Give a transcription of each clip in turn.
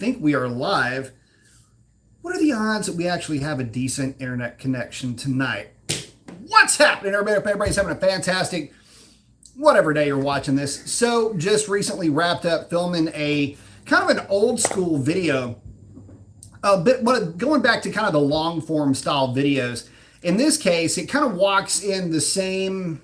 think we are live. What are the odds that we actually have a decent internet connection tonight? What's happening, everybody? Everybody's having a fantastic whatever day you're watching this. So, just recently wrapped up filming a kind of an old school video, going back to kind of the long form style videos. In this case, it kind of walks in the same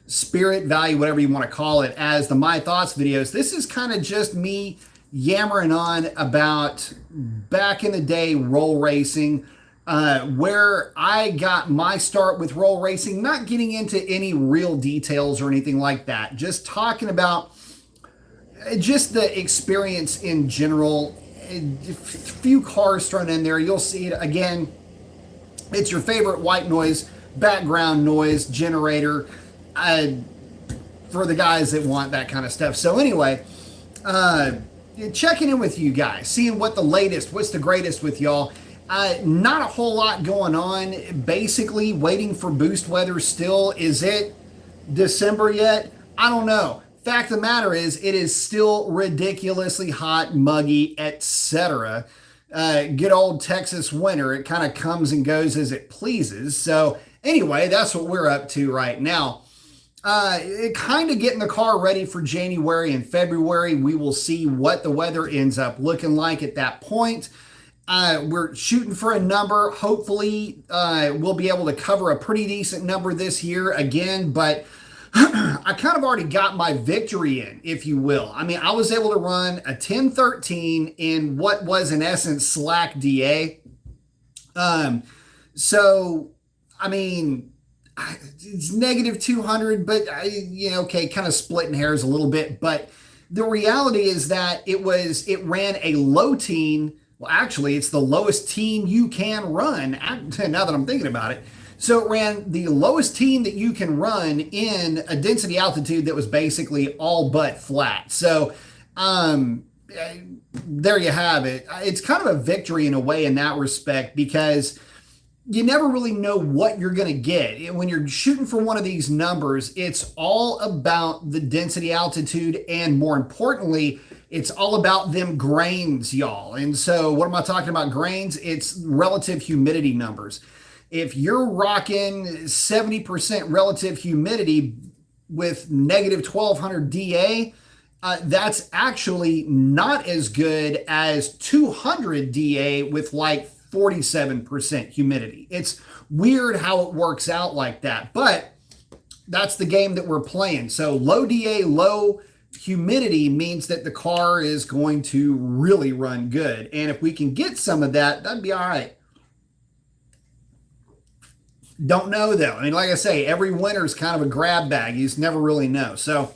spirit, value, whatever you want to call it, as the My Thoughts videos. This is kind of just me yammering on about back in the day roll racing, where I got my start with roll racing, not getting into any real details or anything like that, just talking about just the experience in general. A few cars thrown in there. You'll see it again. It's your favorite white noise, background noise generator, for the guys that want that kind of stuff. So anyway, checking in with you guys, seeing what's the greatest with y'all. Not a whole lot going on. Basically waiting for boost weather still. Is it December yet? I don't know. Fact of the matter is, it is still ridiculously hot, muggy, etc. Good old Texas winter. It kind of comes and goes as it pleases. So anyway, that's what we're up to right now. Kind of getting the car ready for January and February. We will see what the weather ends up looking like at that point. We're shooting for a number. Hopefully, we'll be able to cover a pretty decent number this year again, but I kind of already got my victory in, if you will. I mean, I was able to run a 1013 in what was in essence slack DA. So, I mean, it's negative 200, but okay, kind of splitting hairs a little bit. But the reality is that it ran a low teen. Well, actually, it's the lowest teen you can run. Now that I'm thinking about it. So it ran the lowest teen that you can run in a density altitude that was basically all but flat. So there you have it. It's kind of a victory in a way in that respect, because you never really know what you're going to get. When you're shooting for one of these numbers, it's all about the density altitude, and more importantly, it's all about them grains, y'all. And so what am I talking about grains? It's relative humidity numbers. If you're rocking 70% relative humidity with negative 1200 DA, that's actually not as good as 200 DA with like 47% humidity. It's weird how it works out like that, but that's the game that we're playing. So low DA, low humidity means that the car is going to really run good. And if we can get some of that, that'd be all right. Don't know though. I mean, like I say, every winter is kind of a grab bag. You just never really know. So,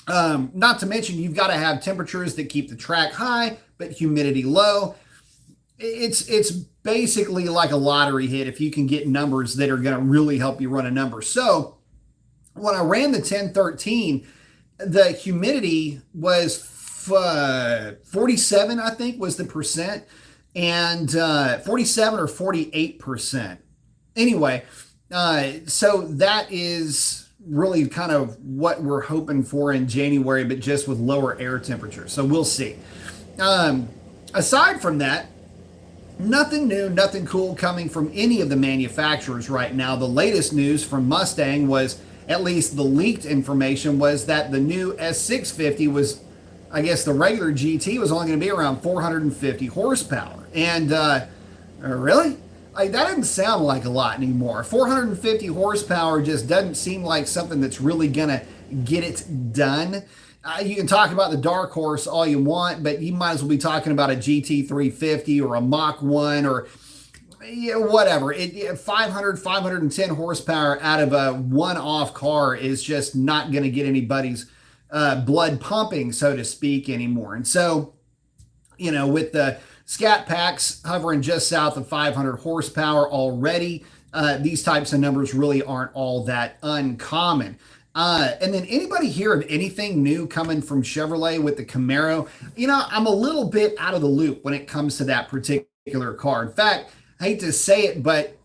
not to mention, you've got to have temperatures that keep the track high, but humidity low. It's basically like a lottery hit if you can get numbers that are going to really help you run a number. So, when I ran the 1013, the humidity was 47, I think, was the percent, and 47 or 48%. Anyway, so that is really kind of what we're hoping for in January, but just with lower air temperatures. So we'll see. Aside from that, nothing new, nothing cool coming from any of the manufacturers right now. The latest news from Mustang was, at least the leaked information, was that the new S650 was, I guess the regular GT was only going to be around 450 horsepower. And really? Like, that doesn't sound like a lot anymore. 450 horsepower just doesn't seem like something that's really going to get it done. You can talk about the dark horse all you want, but you might as well be talking about a GT 350 or a Mach 1 or whatever. 500, 510 horsepower out of a one-off car is just not going to get anybody's blood pumping, so to speak, anymore. And so, with the Scat Packs hovering just south of 500 horsepower already, these types of numbers really aren't all that uncommon. And then anybody hear of anything new coming from Chevrolet with the Camaro? I'm a little bit out of the loop when it comes to that particular car. In fact, I hate to say it, but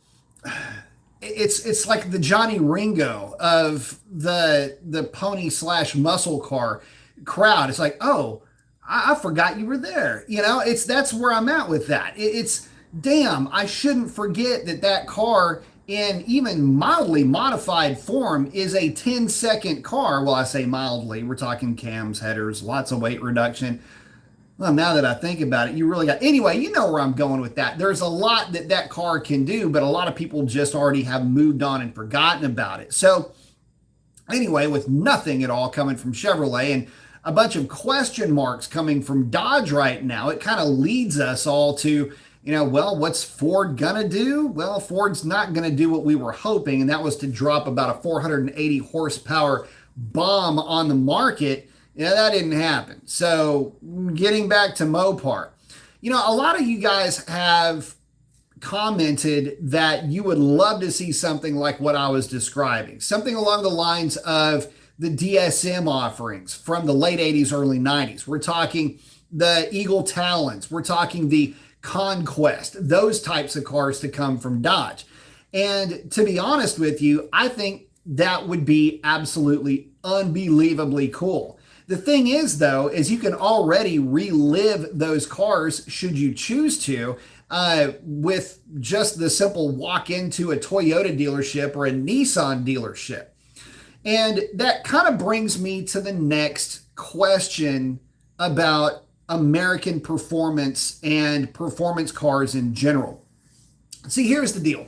it's like the Johnny Ringo of the pony/muscle car crowd. It's like, oh, I forgot you were there. That's where I'm at with that. It's damn, I shouldn't forget that that car in even mildly modified form is a 10-second car. Well, I say mildly, we're talking cams, headers, lots of weight reduction. Well, now that I think about it, you really got, anyway, you know where I'm going with that. There's a lot that that car can do, but a lot of people just already have moved on and forgotten about it. So anyway, with nothing at all coming from Chevrolet and a bunch of question marks coming from Dodge right now, it kind of leads us all to, well, what's Ford gonna do? Well, Ford's not gonna do what we were hoping, and that was to drop about a 480 horsepower bomb on the market. That didn't happen. So getting back to Mopar, a lot of you guys have commented that you would love to see something like what I was describing, something along the lines of the DSM offerings from the late 80s, early 90s. We're talking the Eagle Talons. We're talking the Conquest, those types of cars to come from Dodge. And to be honest with you, I think that would be absolutely unbelievably cool. The thing is, though, is you can already relive those cars should you choose to with just the simple walk into a Toyota dealership or a Nissan dealership. And that kind of brings me to the next question about American performance and performance cars in general. See, here's the deal.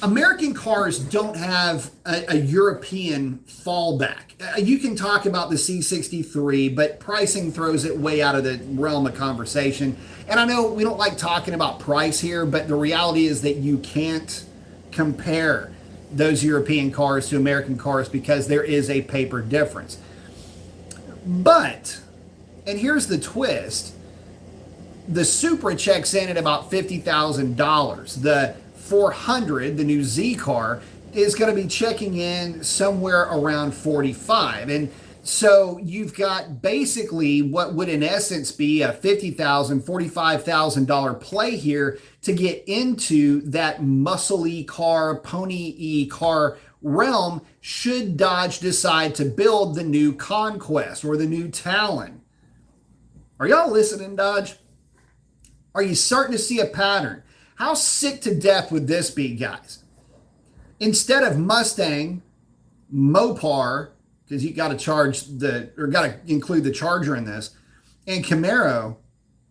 American cars don't have a European fallback. You can talk about the C63, but pricing throws it way out of the realm of conversation. And I know we don't like talking about price here, but the reality is that you can't compare those European cars to American cars because there is a paper difference. But, and here's the twist, the Supra checks in at about $50,000. The 400, the new Z car, is going to be checking in somewhere around 45. And so you've got basically what would in essence be a $50,000, $45,000 play here to get into that muscle-y car, pony-y car realm should Dodge decide to build the new Conquest or the new Talon. Are y'all listening, Dodge? Are you starting to see a pattern? How sick to death would this be, guys? Instead of Mustang, Mopar, because you got to got to include the Charger in this, and Camaro,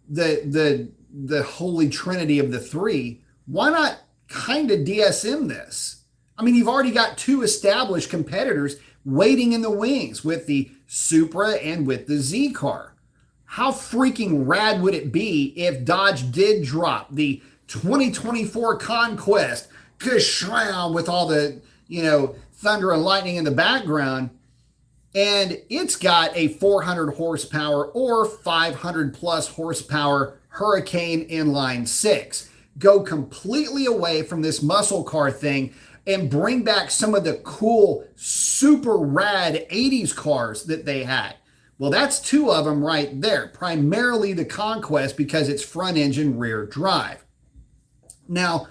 the holy trinity of the three, why not kind of DSM this? I mean, you've already got two established competitors waiting in the wings with the Supra and with the Z car. How freaking rad would it be if Dodge did drop the 2024 Conquest, kashlam, with all the, thunder and lightning in the background, and it's got a 400 horsepower or 500 plus horsepower Hurricane inline six. Go completely away from this muscle car thing and bring back some of the cool, super rad 80s cars that they had. Well, that's two of them right there. Primarily the Conquest because it's front engine, rear drive. Now,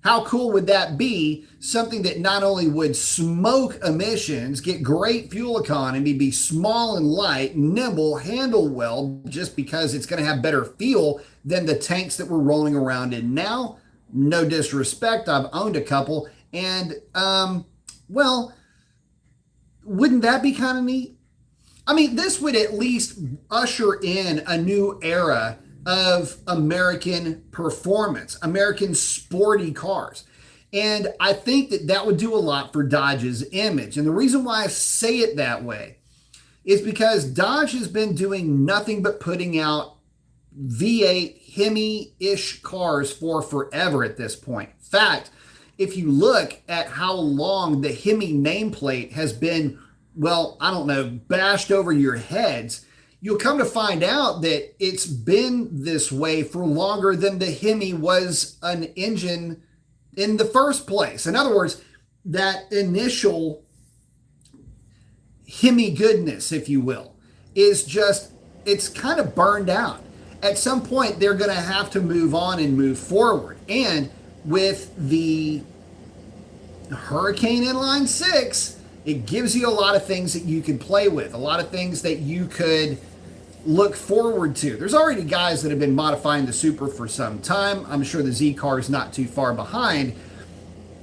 how cool would that be? Something that not only would smoke emissions, get great fuel economy, be small and light, nimble, handle well, just because it's going to have better feel than the tanks that we're rolling around in now. No disrespect, I've owned a couple. And, well, wouldn't that be kind of neat? I mean, this would at least usher in a new era of American performance, American sporty cars. And I think that that would do a lot for Dodge's image. And the reason why I say it that way is because Dodge has been doing nothing but putting out V8 Hemi-ish cars for forever at this point. In fact, if you look at how long the Hemi nameplate has been, well, I don't know, bashed over your heads, you'll come to find out that it's been this way for longer than the Hemi was an engine in the first place. In other words, that initial Hemi goodness, if you will, is just, it's kind of burned out. At some point, they're going to have to move on and move forward. And with the Hurricane inline six, it gives you a lot of things that you can play with, a lot of things that you could look forward to. There's already guys that have been modifying the Super for some time. I'm sure the Z car is not too far behind.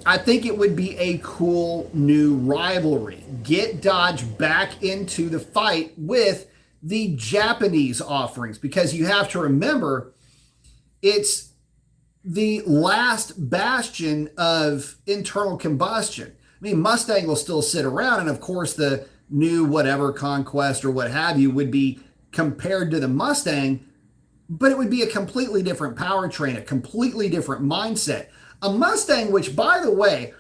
I think it would be a cool new rivalry. Get Dodge back into the fight with the Japanese offerings, because you have to remember it's the last bastion of internal combustion. I mean, Mustang will still sit around, and of course the new whatever Conquest or what have you would be compared to the Mustang, but it would be a completely different powertrain, a completely different mindset. A Mustang, which, by the way,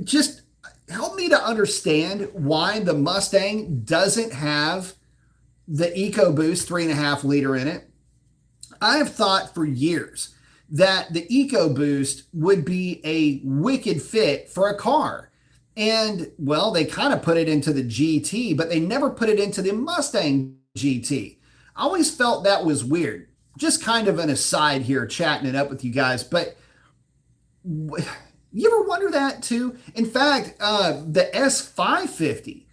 just help me to understand why the Mustang doesn't have the EcoBoost 3.5 liter in it. I have thought for years that the EcoBoost would be a wicked fit for a car. And, well, they kind of put it into the GT, but they never put it into the Mustang GT. I always felt that was weird. Just kind of an aside here, chatting it up with you guys. But you ever wonder that too? In fact, the S550,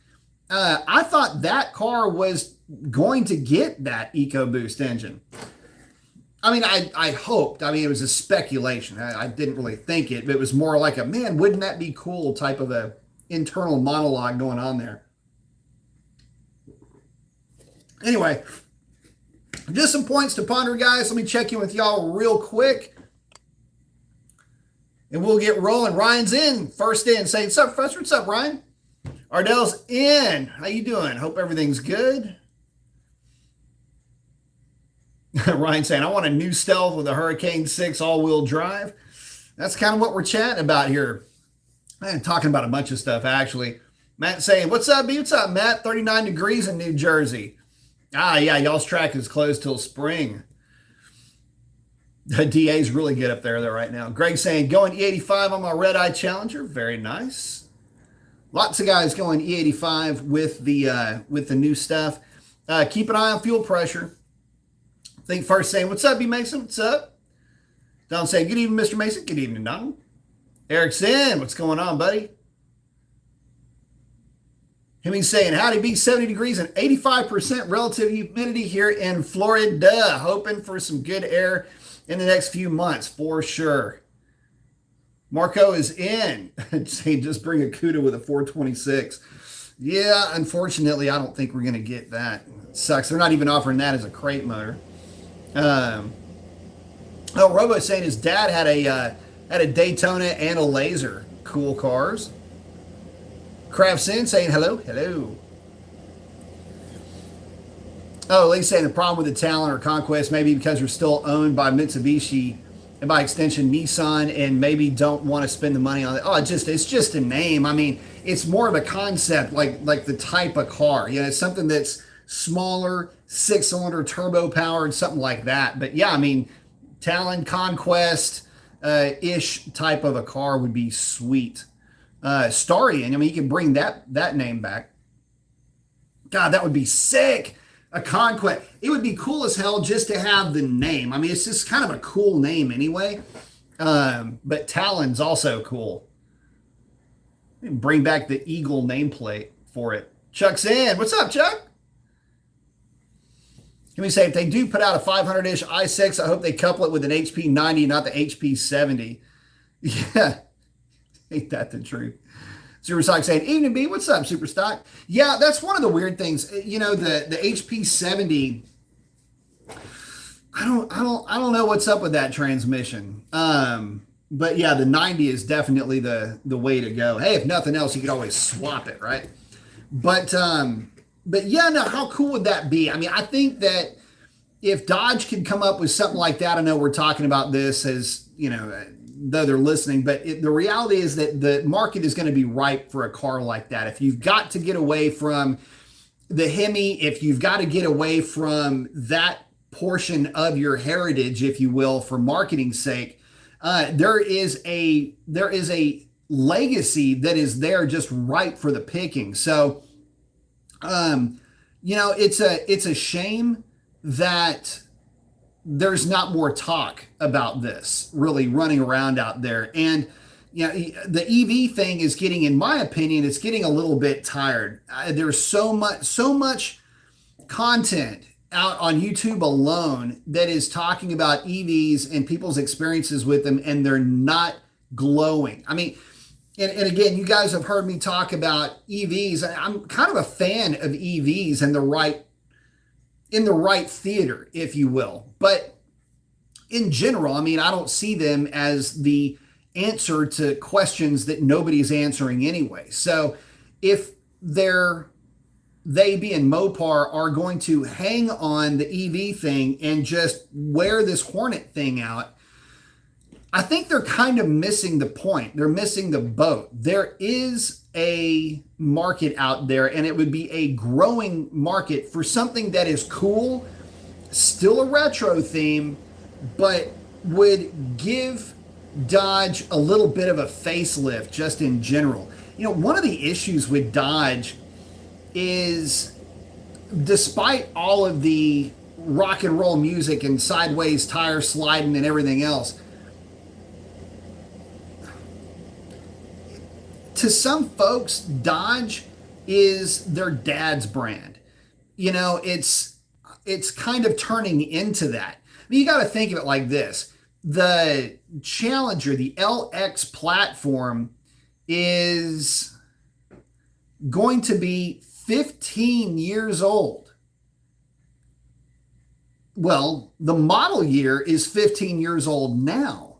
I thought that car was going to get that EcoBoost engine. I mean, I hoped. I mean, it was a speculation. I didn't really think it, but it was more like a, man, wouldn't that be cool type of a internal monologue going on there. Anyway, just some points to ponder, guys. Let me check in with y'all real quick, and we'll get rolling. Ryan's in, first in, saying, what's up, Professor? What's up, Ryan? Ardell's in. How you doing? Hope everything's good. Ryan saying, I want a new Stealth with a Hurricane 6 all-wheel drive. That's kind of what we're chatting about here. I'm talking about a bunch of stuff, actually. Matt saying, what's up, B? What's up, Matt? 39 degrees in New Jersey. Ah, yeah, y'all's track is closed till spring. The DA's really good up there, though, right now. Greg saying, going E85 on my red-eye Challenger. Very nice. Lots of guys going E85 with the new stuff. Keep an eye on fuel pressure. Think first saying, what's up, B. Mason? What's up? Don saying, good evening, Mr. Mason. Good evening, Don. Eric's in. What's going on, buddy? He's saying, howdy, B. 70 degrees and 85% relative humidity here in Florida. Hoping for some good air in the next few months, for sure. Marco is in. Saying, just bring a CUDA with a 426. Yeah, unfortunately, I don't think we're going to get that. It sucks. They're not even offering that as a crate motor. Robo saying his dad had a Daytona and a Laser. Cool cars. Crafts in saying hello. Oh, Lee's saying the problem with the Talon or Conquest maybe because they're still owned by Mitsubishi and by extension Nissan, and maybe don't want to spend the money on it. Oh, it's just a name. I mean, it's more of a concept, like the type of car. You know, it's something that's smaller, 6-cylinder turbo powered, something like that. But yeah, I mean, Talon, Conquest ish type of a car would be sweet. Starion, I mean, you can bring that name back. God, that would be sick. A Conquest. It would be cool as hell just to have the name. I mean, it's just kind of a cool name anyway. But Talon's also cool. Bring back the Eagle nameplate for it. Chuck's in. What's up, Chuck? Can we say, if they do put out a 500-ish i6, I hope they couple it with an HP 90, not the HP 70. Yeah. Ain't that the truth? Superstock saying, evening B, what's up, Superstock? Yeah, that's one of the weird things. You know, the HP 70, I don't know what's up with that transmission. But yeah, the 90 is definitely the way to go. Hey, if nothing else, you could always swap it, right? But yeah, no, how cool would that be? I mean, I think that if Dodge could come up with something like that, I know we're talking about this as, you know, though they're listening, but the reality is that the market is going to be ripe for a car like that. If you've got to get away from the Hemi, if you've got to get away from that portion of your heritage, if you will, for marketing's sake, there is a legacy that is there just ripe for the picking. So, you know, it's a shame that there's not more talk about this really running around out there. And, you know, the EV thing is getting, in my opinion, it's getting a little bit tired. There's so much content out on YouTube alone that is talking about EVs and people's experiences with them, and they're not glowing. I mean, and again, you guys have heard me talk about EVs. I'm kind of a fan of EVs in the right theater, if you will. But in general, I mean, I don't see them as the answer to questions that nobody's answering anyway. So if they being Mopar are going to hang on the EV thing and just wear this Hornet thing out, I think they're kind of missing the point. They're missing the boat. There is a market out there, and it would be a growing market for something that is cool, still a retro theme, but would give Dodge a little bit of a facelift just in general. You know, one of the issues with Dodge is, despite all of the rock and roll music and sideways tire sliding and everything else, to some folks, Dodge is their dad's brand. You know, it's kind of turning into that. I mean, you got to think of it like this. The Challenger, the LX platform, is going to be 15 years old. Well, the model year is 15 years old now.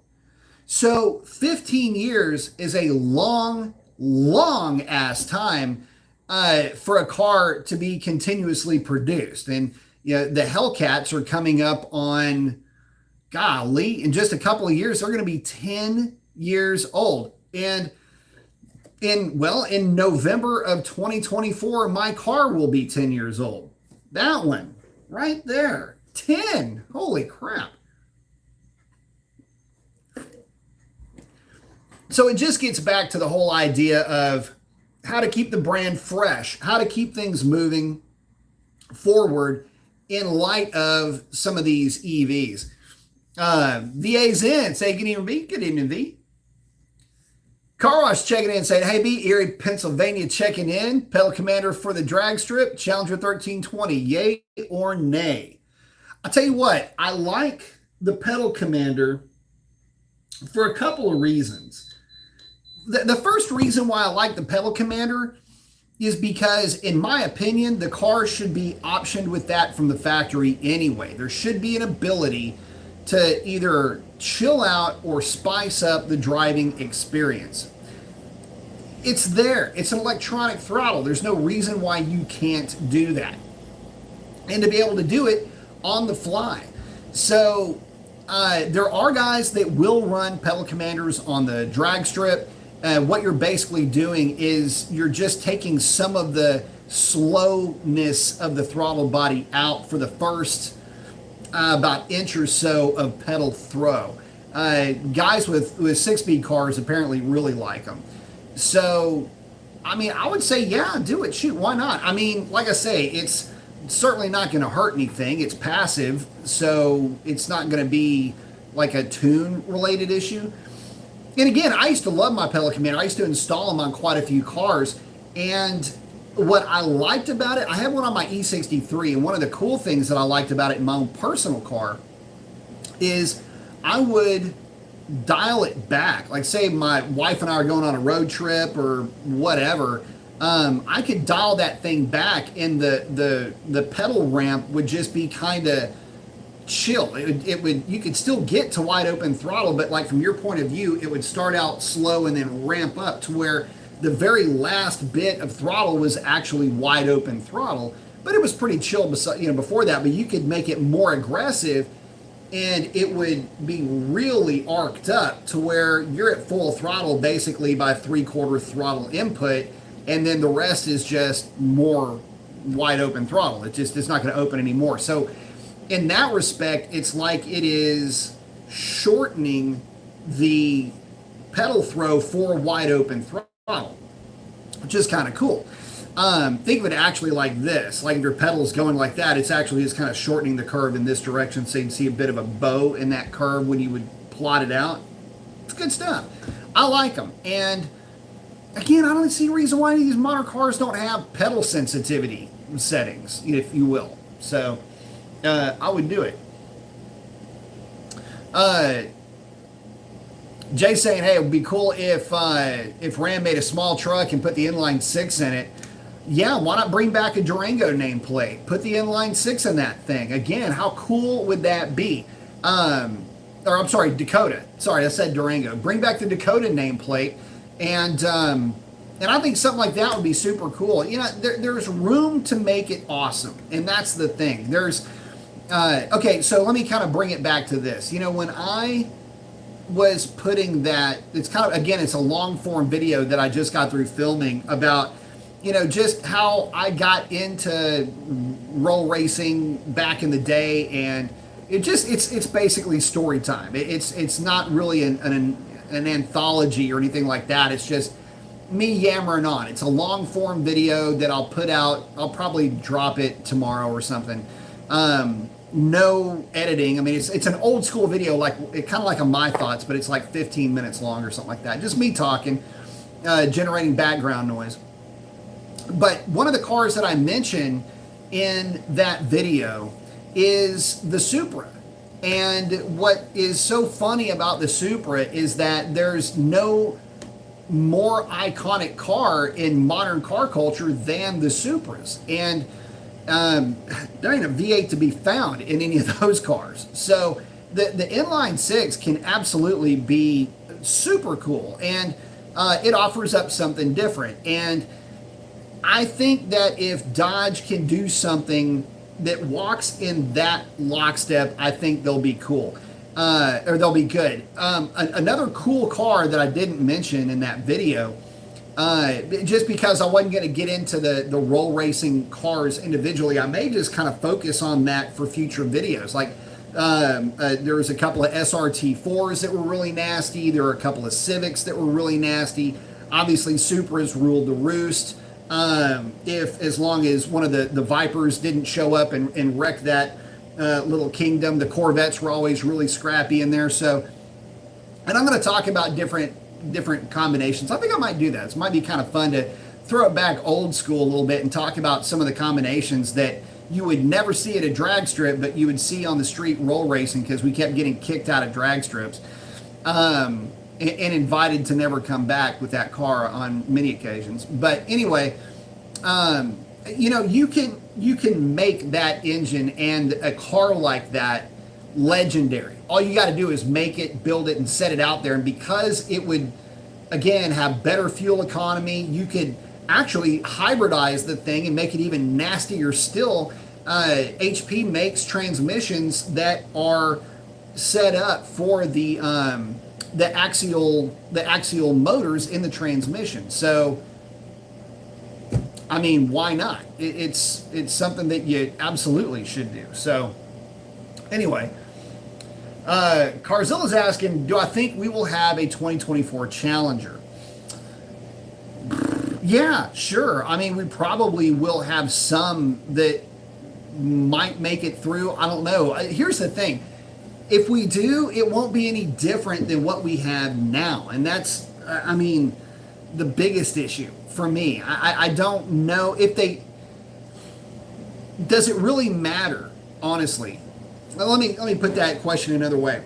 So 15 years is a long ass time for a car to be continuously produced. And you know, the Hellcats are coming up on, golly, in just a couple of years, they're going to be 10 years old. And in November of 2024, my car will be 10 years old. That one right there, 10. Holy crap. So it just gets back to the whole idea of how to keep the brand fresh, how to keep things moving forward in light of some of these EVs. VA's in, say good evening, V. Good evening, V. Car Wash checking in, saying, hey, B, Erie, Pennsylvania checking in. Pedal Commander for the drag strip, Challenger 1320, yay or nay? I'll tell you what, I like the Pedal Commander for a couple of reasons. The first reason why I like the Pedal Commander is because, in my opinion, the car should be optioned with that from the factory anyway. There should be an ability to either chill out or spice up the driving experience. It's there. It's an electronic throttle. There's no reason why you can't do that. And to be able to do it on the fly. So there are guys that will run Pedal Commanders on the drag strip. What you're basically doing is you're just taking some of the slowness of the throttle body out for the first about inch or so of pedal throw. Guys with 6-speed cars apparently really like them. So, I mean, I would say, yeah, do it. Shoot, why not? I mean, like I say, it's certainly not going to hurt anything. It's passive, so it's not going to be like a tune-related issue. And again, I used to love my Pedal Commander. I used to install them on quite a few cars. And what I liked about it, I had one on my E63, and one of the cool things that I liked about it in my own personal car is I would dial it back. Like, say my wife and I are going on a road trip or whatever, I could dial that thing back, and the pedal ramp would just be kind of chill. You could still get to wide open throttle, but like from your point of view, it would start out slow and then ramp up to where the very last bit of throttle was actually wide open throttle, but it was pretty chill before that. But you could make it more aggressive, and it would be really arced up to where you're at full throttle basically by 3/4 throttle input, and then the rest is just more wide open throttle. It's not going to open anymore. So in that respect, it's like it is shortening the pedal throw for wide open throttle, which is kind of cool. Think of it actually like this. Like if your pedal is going like that, it's actually just kind of shortening the curve in this direction, so you can see a bit of a bow in that curve when you would plot it out. It's good stuff. I like them. And again, I don't see a reason why these modern cars don't have pedal sensitivity settings, if you will. So I would do it. Jay saying, hey, it would be cool if Ram made a small truck and put the inline six in it. Yeah, why not bring back a Durango nameplate? Put the inline six in that thing. Again, how cool would that be? Or I'm sorry, Dakota. Sorry, I said Durango. Bring back the Dakota nameplate, and I think something like that would be super cool. You know, there's room to make it awesome, and that's the thing. There's okay, so let me kind of bring it back to this. You know, when I was putting that, it's kind of, again, it's a long form video that I just got through filming about, you know, just how I got into roll racing back in the day, and it's basically story time. It's not really an anthology or anything like that. It's just me yammering on. It's a long form video that I'll put out. I'll probably drop it tomorrow or something. No editing. I mean, it's an old school video, like it kind of like a My Thoughts, but it's like 15 minutes long or something like that. Just me talking, generating background noise. But one of the cars that I mentioned in that video is the Supra. And what is so funny about the Supra is that there's no more iconic car in modern car culture than the Supras. And there ain't a V8 to be found in any of those cars. So the inline six can absolutely be super cool, and it offers up something different. And I think that if Dodge can do something that walks in that lockstep, I think they'll be cool, or they'll be good. Another cool car that I didn't mention in that video, just because I wasn't going to get into the roll racing cars individually, I may just kind of focus on that for future videos. Like there was a couple of SRT4s that were really nasty. There were a couple of Civics that were really nasty. Obviously, Supras ruled the roost. As long as one of the Vipers didn't show up and wreck that little kingdom, the Corvettes were always really scrappy in there. So, and I'm going to talk about different combinations. I think I might do that. It might be kind of fun to throw it back old school a little bit and talk about some of the combinations that you would never see at a drag strip, but you would see on the street roll racing, because we kept getting kicked out of drag strips and invited to never come back with that car on many occasions. But anyway, you know, you can make that engine and a car like that legendary. All you got to do is make it, build it, and set it out there. And because it would, again, have better fuel economy, you could actually hybridize the thing and make it even nastier still. HP makes transmissions that are set up for the axial motors in the transmission. So, I mean, why not? It's something that you absolutely should do. So, anyway. Carzilla's asking, do I think we will have a 2024 Challenger? Yeah, sure. I mean, we probably will have some that might make it through. I don't know. Here's the thing. If we do, it won't be any different than what we have now. And that's, I mean, the biggest issue for me. I don't know if they... Does it really matter, honestly? Let me put that question another way.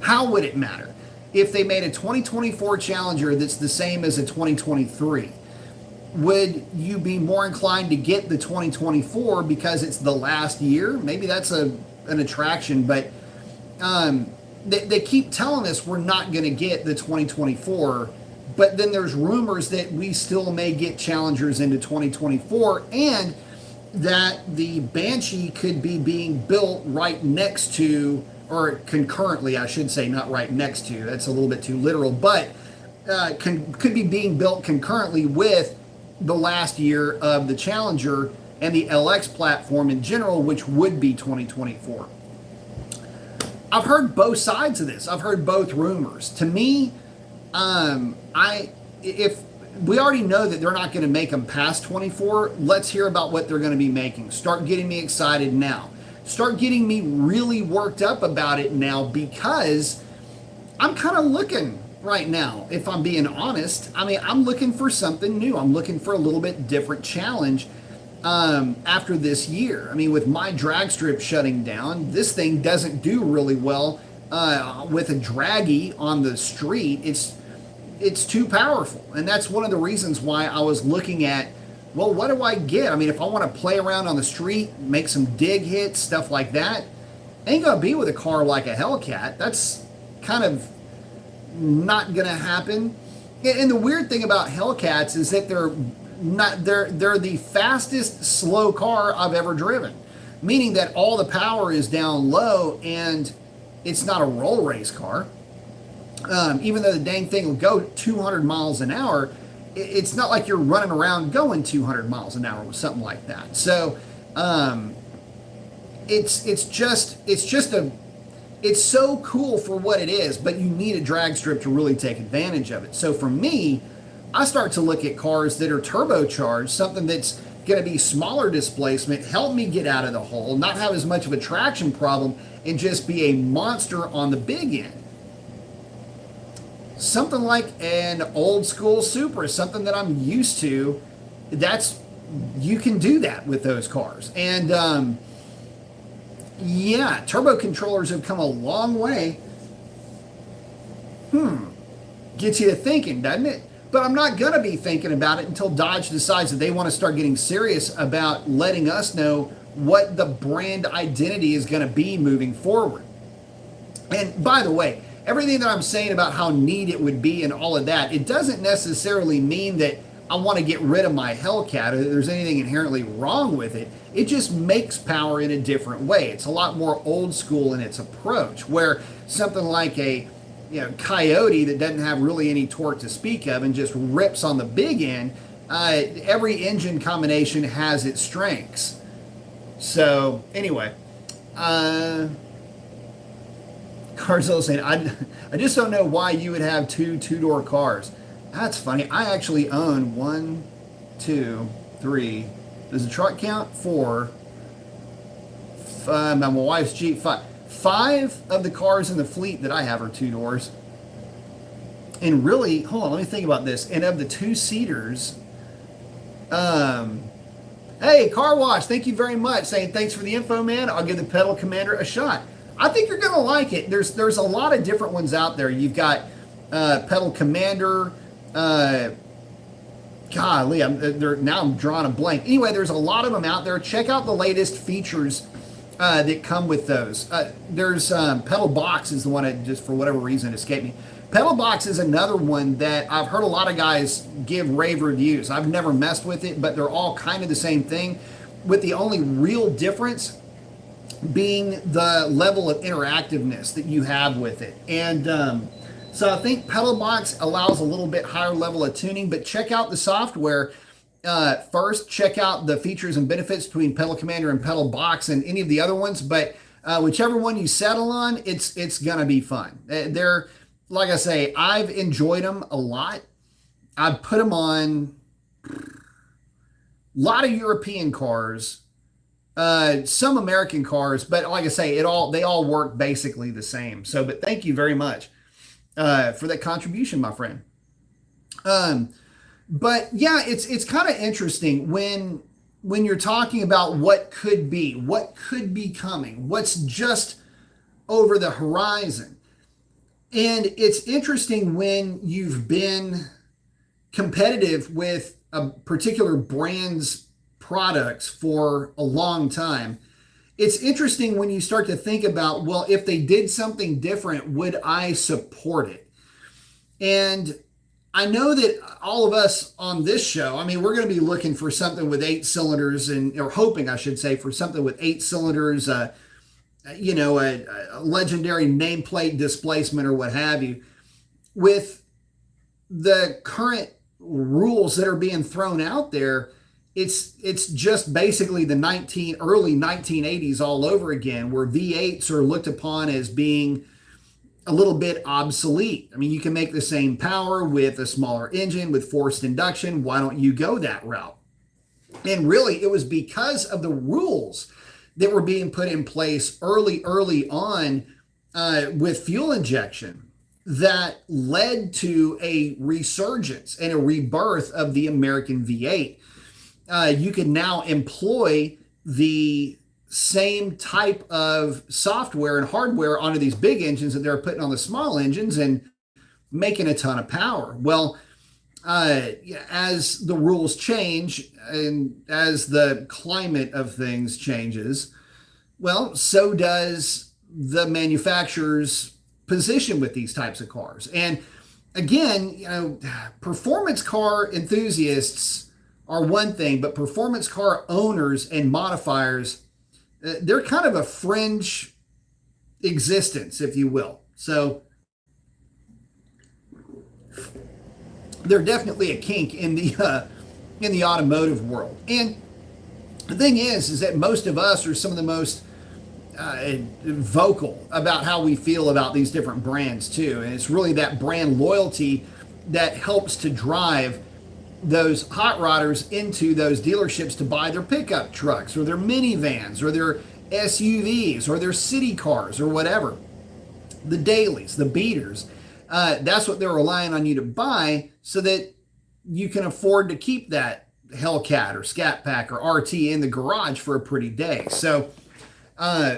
How would it matter if they made a 2024 Challenger that's the same as a 2023? Would you be more inclined to get the 2024 because it's the last year? Maybe that's an attraction, but they keep telling us we're not going to get the 2024, but then there's rumors that we still may get Challengers into 2024, and that the Banshee could be being built right next to, or concurrently, I should say, not right next to, that's a little bit too literal, but could be being built concurrently with the last year of the Challenger and the LX platform in general, which would be 2024. I've heard both sides of this. I've heard both rumors. To me, if we already know that they're not going to make them past 24, let's hear about what they're going to be making. Start getting me excited now. Start getting me really worked up about it now, because I'm kind of looking right now, if I'm being honest. I mean, I'm looking for something new. I'm looking for a little bit different challenge. after this year. I mean, with my drag strip shutting down, this thing doesn't do really well with a draggy on the street. It's too powerful, and that's one of the reasons why I was looking at, well, what do I get? I mean, if I want to play around on the street, make some dig hits, stuff like that, ain't gonna be with a car like a Hellcat. That's kind of not gonna happen. And the weird thing about Hellcats is that they're the fastest slow car I've ever driven, meaning that all the power is down low and it's not a roll race car. Even though the dang thing will go 200 miles an hour, it's not like you're running around going 200 miles an hour with something like that. So it's so cool for what it is, but you need a drag strip to really take advantage of it. So for me, I start to look at cars that are turbocharged, something that's going to be smaller displacement, help me get out of the hole, not have as much of a traction problem, and just be a monster on the big end. Something like an old school Supra, something that I'm used to, you can do that with those cars. And yeah, turbo controllers have come a long way. Gets you to thinking, doesn't it? But I'm not going to be thinking about it until Dodge decides that they want to start getting serious about letting us know what the brand identity is going to be moving forward. And by the way, everything that I'm saying about how neat it would be and all of that, it doesn't necessarily mean that I want to get rid of my Hellcat or that there's anything inherently wrong with it. It just makes power in a different way. It's a lot more old school in its approach, where something like a Coyote that doesn't have really any torque to speak of and just rips on the big end, every engine combination has its strengths. So anyway, Carzilla saying, I just don't know why you would have two-door cars. That's funny. I actually own 1, 2, 3. Does the truck count? 4. My wife's Jeep, 5. 5 of the cars in the fleet that I have are 2 doors. And really, hold on, let me think about this. And of the 2-seaters, hey, Car Wash, thank you very much. Saying thanks for the info, man. I'll give the Pedal Commander a shot. I think you're going to like it. There's a lot of different ones out there. You've got Pedal Commander. Golly, now I'm drawing a blank. Anyway, there's a lot of them out there. Check out the latest features that come with those. There's Pedal Box is the one that just for whatever reason escaped me. Pedal Box is another one that I've heard a lot of guys give rave reviews. I've never messed with it, but they're all kind of the same thing, with the only real difference being the level of interactiveness that you have with it. And so I think Pedal Box allows a little bit higher level of tuning, but check out the software. First, check out the features and benefits between Pedal Commander and Pedal Box and any of the other ones, but whichever one you settle on, it's gonna be fun. They're, like I say, I've enjoyed them a lot. I've put them on a lot of European cars, some American cars, but like I say, they all work basically the same. So, but thank you very much for that contribution, my friend. But yeah, it's kind of interesting when you're talking about what could be coming, what's just over the horizon. And it's interesting when you've been competitive with a particular brand's products for a long time. It's interesting when you start to think about, well, if they did something different, would I support it? And I know that all of us on this show, I mean, we're going to be looking for something with 8 cylinders or hoping, I should say, for something with 8 cylinders, a legendary nameplate displacement or what have you. With the current rules that are being thrown out there, it's just basically the early 1980s all over again, where V8s are looked upon as being a little bit obsolete. I mean, you can make the same power with a smaller engine with forced induction. Why don't you go that route? And really, it was because of the rules that were being put in place early on with fuel injection that led to a resurgence and a rebirth of the American V8. you can now employ the same type of software and hardware onto these big engines that they're putting on the small engines and making a ton of power. Well, as the rules change and as the climate of things changes, well, so does the manufacturer's position with these types of cars. And again, performance car enthusiasts are one thing, but performance car owners and modifiers, they're kind of a fringe existence, if you will. So they're definitely a kink in the automotive world. And the thing is that most of us are some of the most vocal about how we feel about these different brands too. And it's really that brand loyalty that helps to drive those hot rodders into those dealerships to buy their pickup trucks or their minivans or their SUVs or their city cars or whatever. The dailies, the beaters. That's what they're relying on you to buy so that you can afford to keep that Hellcat or Scat Pack or RT in the garage for a pretty day. So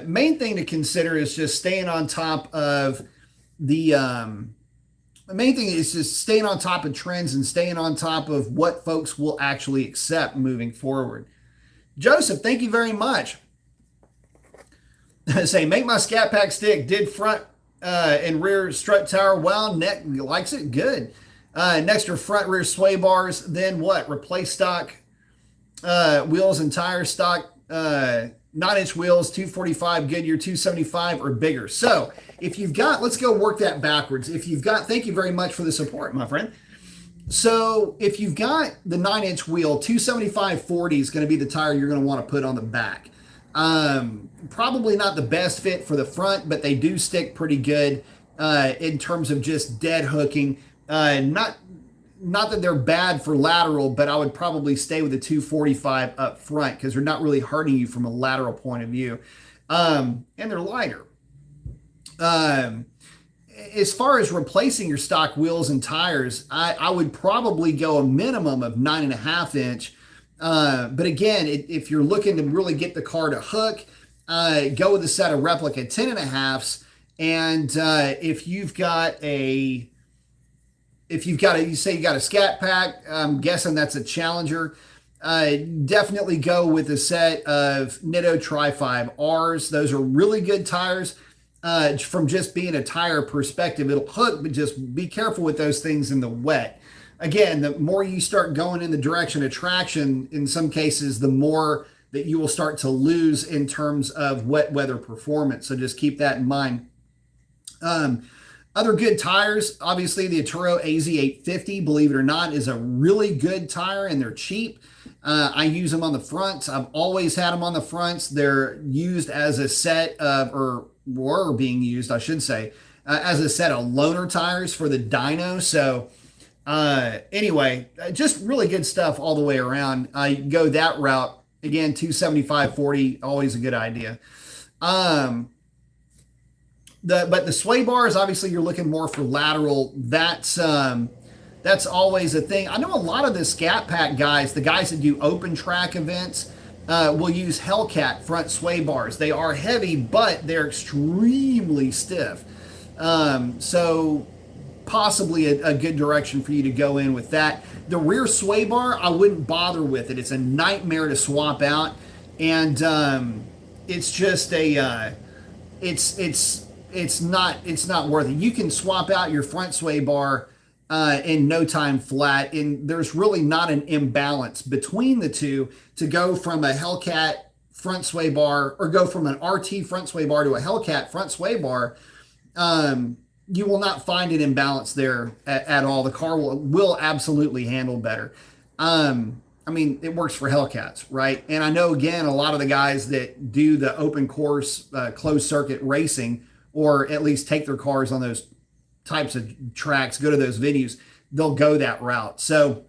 main thing to consider is just staying on top of the main thing is just staying on top of trends and staying on top of what folks will actually accept moving forward. Joseph, thank you very much. Say, make my Scat Pack stick. Did front and rear strut tower well. Neck likes it. Good. Next are front rear sway bars. Then what? Replace stock wheels and tires. Stock 9-inch wheels, 245 Goodyear, 275 or bigger. So if you've got, let's go work that backwards. If you've got, thank you very much for the support, my friend. So if you've got the 9-inch wheel, 275/40 is going to be the tire you're going to want to put on the back. Probably not the best fit for the front, but they do stick pretty good in terms of just dead hooking. Not that they're bad for lateral, but I would probably stay with the 245 up front because they're not really hurting you from a lateral point of view. And they're lighter. As far as replacing your stock wheels and tires, I would probably go a minimum of 9.5 inch. But again, if you're looking to really get the car to hook, go with a set of replica 10.5s. And if you've got a, you say you got a Scat Pack, I'm guessing that's a Challenger. Definitely go with a set of Nitto Tri-5 Rs. Those are really good tires. From just being a tire perspective, it'll hook, but just be careful with those things in the wet. Again, the more you start going in the direction of traction, in some cases, the more that you will start to lose in terms of wet weather performance. So just keep that in mind. Other good tires, obviously the Atturo AZ850, believe it or not, is a really good tire and they're cheap. I use them on the fronts. I've always had them on the fronts. They're used as a set of, or were being used, I should say, as a set of loaner tires for the dyno. So anyway, just really good stuff all the way around. I go that route. Again, 275/40, always a good idea. But the sway bars, obviously you're looking more for lateral. That's always a thing. I know a lot of the Scat Pack guys, the guys that do open track events, will use Hellcat front sway bars. They are heavy, but they're extremely stiff. So possibly a good direction for you to go in with that. The rear sway bar, I wouldn't bother with it. It's a nightmare to swap out, and it's just a it's not worth it. You can swap out your front sway bar in no time flat, and there's really not an imbalance between the two to go from a Hellcat front sway bar or go from an RT front sway bar to a Hellcat front sway bar. You will not find an imbalance there at all. The car will absolutely handle better. I mean, it works for Hellcats, right? And I know, again, a lot of the guys that do the open course, closed circuit racing, or at least take their cars on those types of tracks, go to those venues, they'll go that route. So,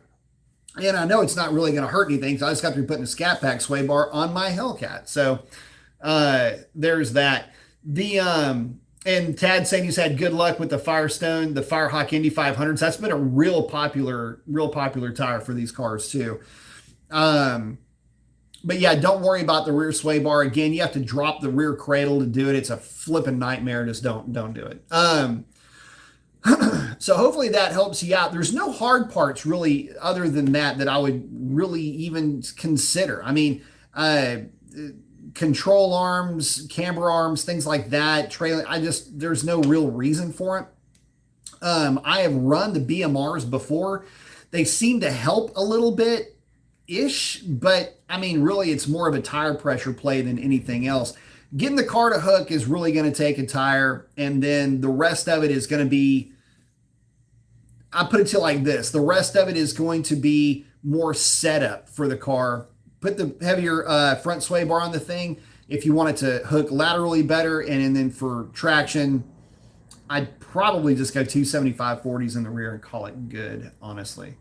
and I know it's not really going to hurt anything. So I just got to be putting a Scat Pack sway bar on my Hellcat. So there's that. And Tad saying he's had good luck with the Firestone, the Firehawk Indy 500s. That's been a real popular tire for these cars too. But yeah, don't worry about the rear sway bar. Again, you have to drop the rear cradle to do it. It's a flipping nightmare. Just don't do it. So hopefully that helps you out. There's no hard parts really other than that I would really even consider. I mean, control arms, camber arms, things like that, trailing. There's no real reason for it. I have run the BMRs before. They seem to help a little bit ish, but I mean, really it's more of a tire pressure play than anything else. Getting the car to hook is really going to take a tire, and then the rest of it is going to be, I put it to like this, the rest of it is going to be more setup for the car. Put the heavier front sway bar on the thing if you want it to hook laterally better, and then for traction, I'd probably just go 275/40s in the rear and call it good, honestly,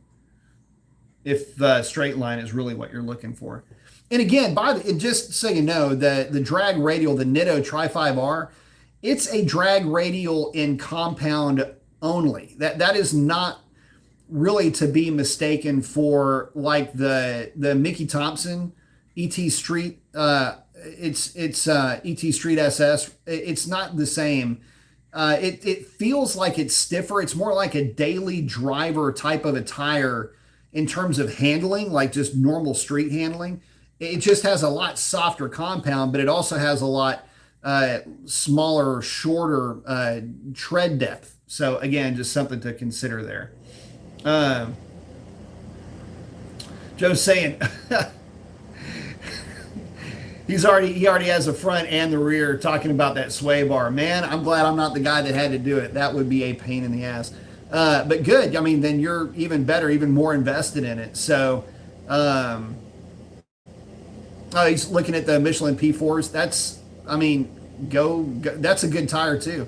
if the straight line is really what you're looking for. And again, just so you know, the drag radial, the Nitto Tri-5R, it's a drag radial in compound only. That is not really to be mistaken for like the Mickey Thompson ET Street. It's ET Street SS. It's not the same. It feels like it's stiffer. It's more like a daily driver type of a tire in terms of handling, like just normal street handling. It just has a lot softer compound, but it also has a lot smaller, shorter tread depth. So again, just something to consider there. Joe's saying he already has the front and the rear, talking about that sway bar. Man, I'm glad I'm not the guy that had to do it. That would be a pain in the ass. But good. I mean, then you're even better, even more invested in it. So, oh, he's looking at the Michelin P4s. That's, I mean, go. That's a good tire too.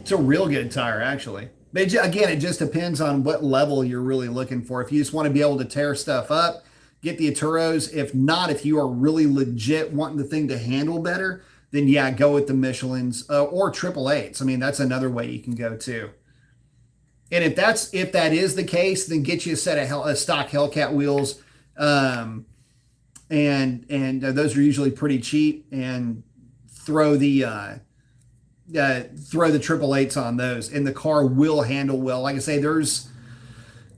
It's a real good tire, actually. But again, it just depends on what level you're really looking for. If you just want to be able to tear stuff up, get the Aturos. If not, if you are really legit wanting the thing to handle better, then yeah, go with the Michelins or 888s. I mean, that's another way you can go too. And if that is the case, then get you a set of stock Hellcat wheels, and those are usually pretty cheap. And throw the 888s on those, and the car will handle well. Like I say, there's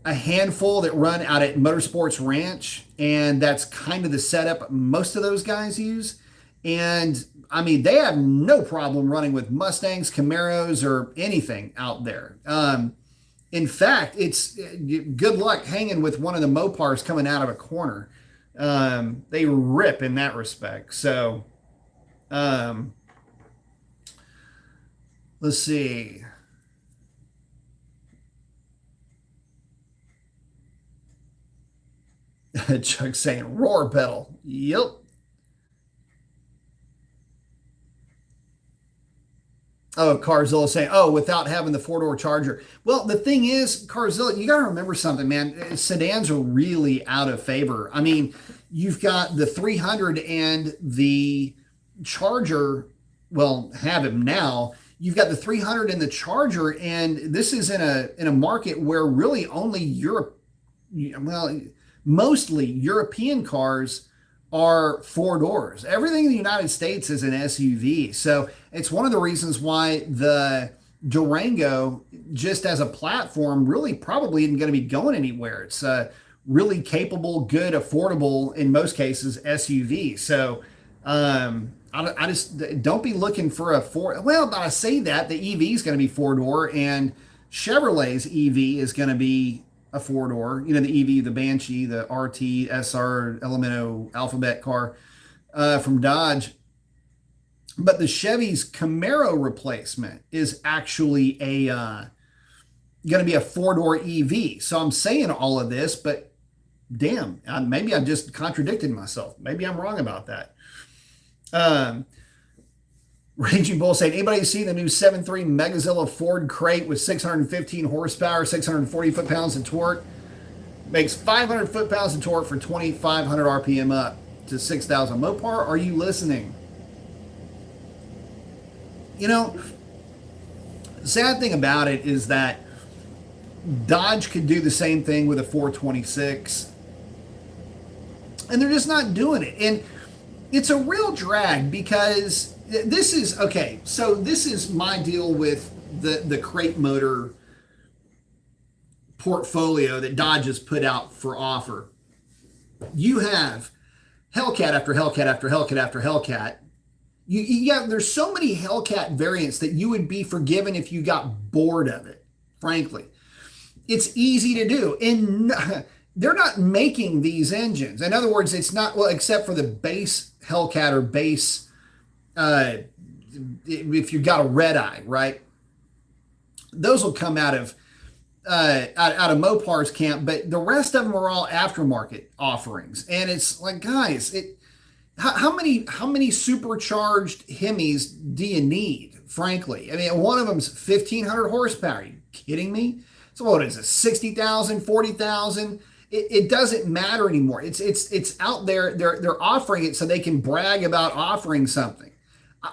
a handful that run out at Motorsports Ranch, and that's kind of the setup most of those guys use. And I mean, they have no problem running with Mustangs, Camaros, or anything out there. In fact, it's good luck hanging with one of the Mopars coming out of a corner. They rip in that respect. So, let's see. Chuck's saying roar pedal. Yep. Oh, Carzilla saying, oh, without having the four-door Charger. Well, the thing is, Carzilla, you got to remember something, man. Sedans are really out of favor. I mean, you've got the 300 and the Charger, well, have him now. You've got the 300 and the Charger, and this is in a market where really only mostly European cars are four doors. Everything in the United States is an SUV. So it's one of the reasons why the Durango, just as a platform, really probably isn't going to be going anywhere. It's a really capable, good, affordable, in most cases, SUV. So I just don't be looking for a four. Well, I say that the EV is going to be four door, and Chevrolet's EV is going to be a four door. You know, the EV, the Banshee, the RT, SR, Elemento, Alphabet car from Dodge. But the Chevy's Camaro replacement is actually going to be a four door EV. So I'm saying all of this, but damn, maybe I just contradicted myself. Maybe I'm wrong about that. Raging Bull saying, anybody see the new 7.3 Megazilla Ford crate with 615 horsepower, 640 foot-pounds of torque? Makes 500 foot-pounds of torque for 2,500 RPM up to 6,000. Mopar, are you listening? You know, the sad thing about it is that Dodge could do the same thing with a 426. and they're just not doing it. And it's a real drag because this is okay. So this is my deal with the crate motor portfolio that Dodge has put out for offer. You have Hellcat after Hellcat after Hellcat after Hellcat. There's so many Hellcat variants that you would be forgiven if you got bored of it, frankly. It's easy to do. And they're not making these engines. In other words, it's not, well, except for the base Hellcat or base, if you've got a red eye, right? Those will come out of Mopar's camp, but the rest of them are all aftermarket offerings. And it's like, guys, how many supercharged Hemis do you need, frankly? I mean, one of them's 1,500 horsepower. Are you kidding me? So what is it, 60,000, 40,000? It doesn't matter anymore. It's out there. They're offering it so they can brag about offering something.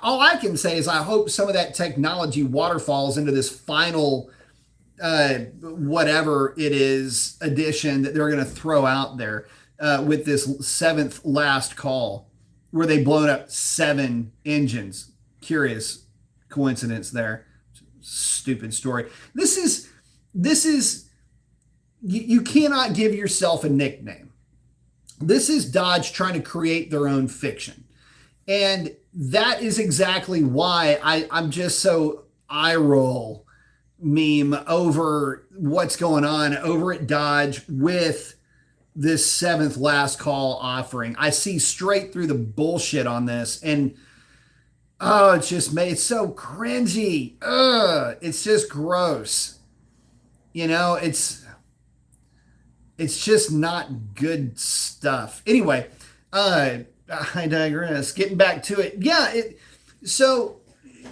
All I can say is I hope some of that technology waterfalls into this final whatever it is edition that they're going to throw out there with this seventh last call, where they blown up 7 engines. Curious coincidence there. Stupid story. This is you cannot give yourself a nickname. This is Dodge trying to create their own fiction. And that is exactly why I'm just so eye roll meme over what's going on over at Dodge with this 7th last call offering. I see straight through the bullshit on this, and it's so cringy. It's just gross. It's just not good stuff. Anyway, I digress. Getting back to it. So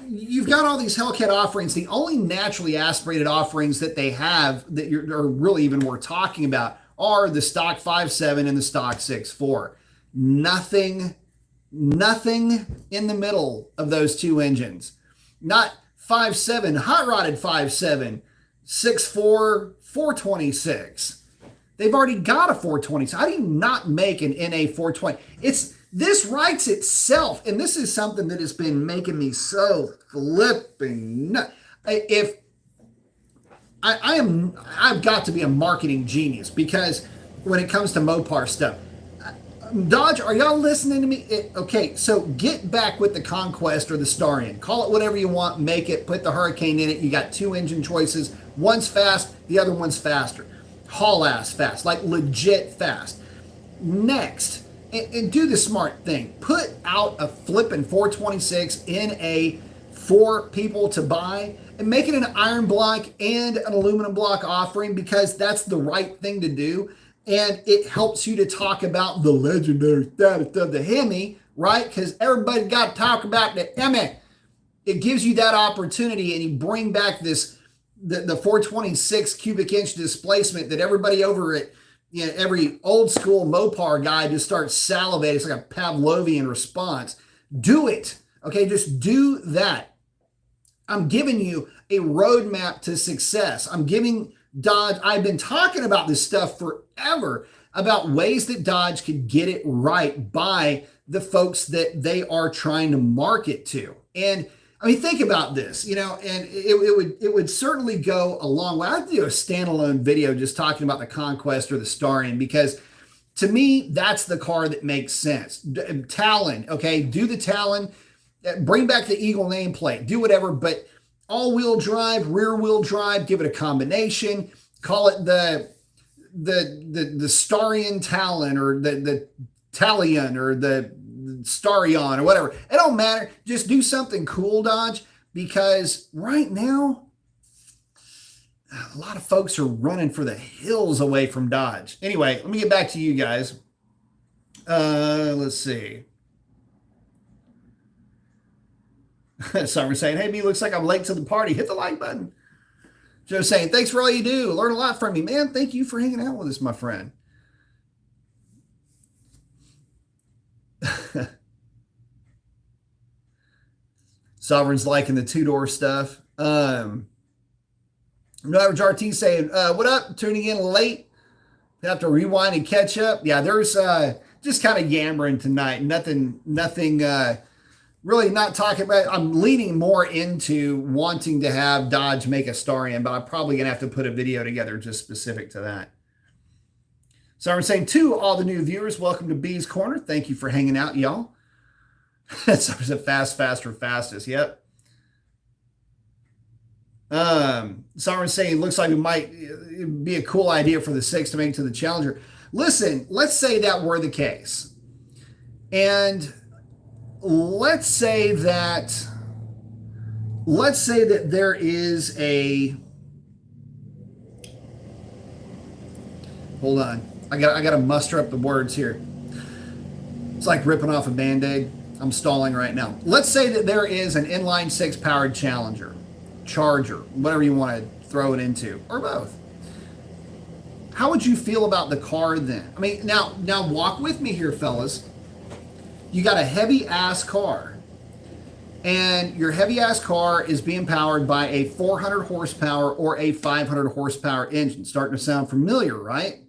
you've got all these Hellcat offerings. The only naturally aspirated offerings that they have that are really even worth talking about are the stock 5.7 and the stock 6.4. Nothing in the middle of those two engines. Not 5.7, hot rodded 5.7, 6.4, 426. They've already got a 420. How do you not make an NA 420? This writes itself, and this is something that has been making me so flipping nuts. If I've got to be a marketing genius, because when it comes to Mopar stuff, Dodge, are y'all listening to me? Okay, so get back with the Conquest or the Starion. Call it whatever you want, make it, put the Hurricane in it. You got 2 engine choices. One's fast, the other one's faster. Haul ass fast, like legit fast. Next, and do the smart thing. Put out a flippin' 426 NA for people to buy, and make it an iron block and an aluminum block offering, because that's the right thing to do. And it helps you to talk about the legendary status of the Hemi, right? Because everybody got to talk about the Hemi. It gives you that opportunity, and you bring back the 426 cubic inch displacement that everybody over at, every old school Mopar guy just starts salivating. It's like a Pavlovian response. Do it. Okay, just do that. I'm giving you a roadmap to success. I'm giving Dodge, I've been talking about this stuff forever, about ways that Dodge could get it right by the folks that they are trying to market to. And I mean, think about this, and it would certainly go a long way. I'd do a standalone video just talking about the Conquest or the Starion, because to me, that's the car that makes sense. Talon, okay, do the Talon, bring back the Eagle nameplate, do whatever, but all-wheel drive, rear-wheel drive, give it a combination, call it the Starion Talon, or the Talion, or the Starion, or whatever. It don't matter. Just do something cool, Dodge, because right now, a lot of folks are running for the hills away from Dodge. Anyway, let me get back to you guys. Let's see. Summer saying, hey, me, looks like I'm late to the party. Hit the like button. Joe saying, thanks for all you do. Learn a lot from you, man. Thank you for hanging out with us, my friend. Sovereign's liking the 2-door stuff. No Average RT saying, what up? Tuning in late. You have to rewind and catch up. Yeah, there's just kind of yammering tonight. Nothing. Really not talking about. I'm leaning more into wanting to have Dodge make a Starion, but I'm probably gonna have to put a video together just specific to that. So I'm saying to all the new viewers, welcome to B's Corner. Thank you for hanging out, y'all. That's a faster, fastest. Yep. Someone's saying it looks like it might be a cool idea for the 6 to make it to the Challenger. Listen, let's say that were the case. And let's say that there is a, hold on. I got to muster up the words here. It's like ripping off a Band-Aid. I'm stalling right now. Let's say that there is an inline 6 powered Challenger, Charger, whatever you want to throw it into, or both. How would you feel about the car then? I mean, now walk with me here, fellas. You got a heavy ass car, and your heavy ass car is being powered by a 400 horsepower or a 500 horsepower engine. Starting to sound familiar, right?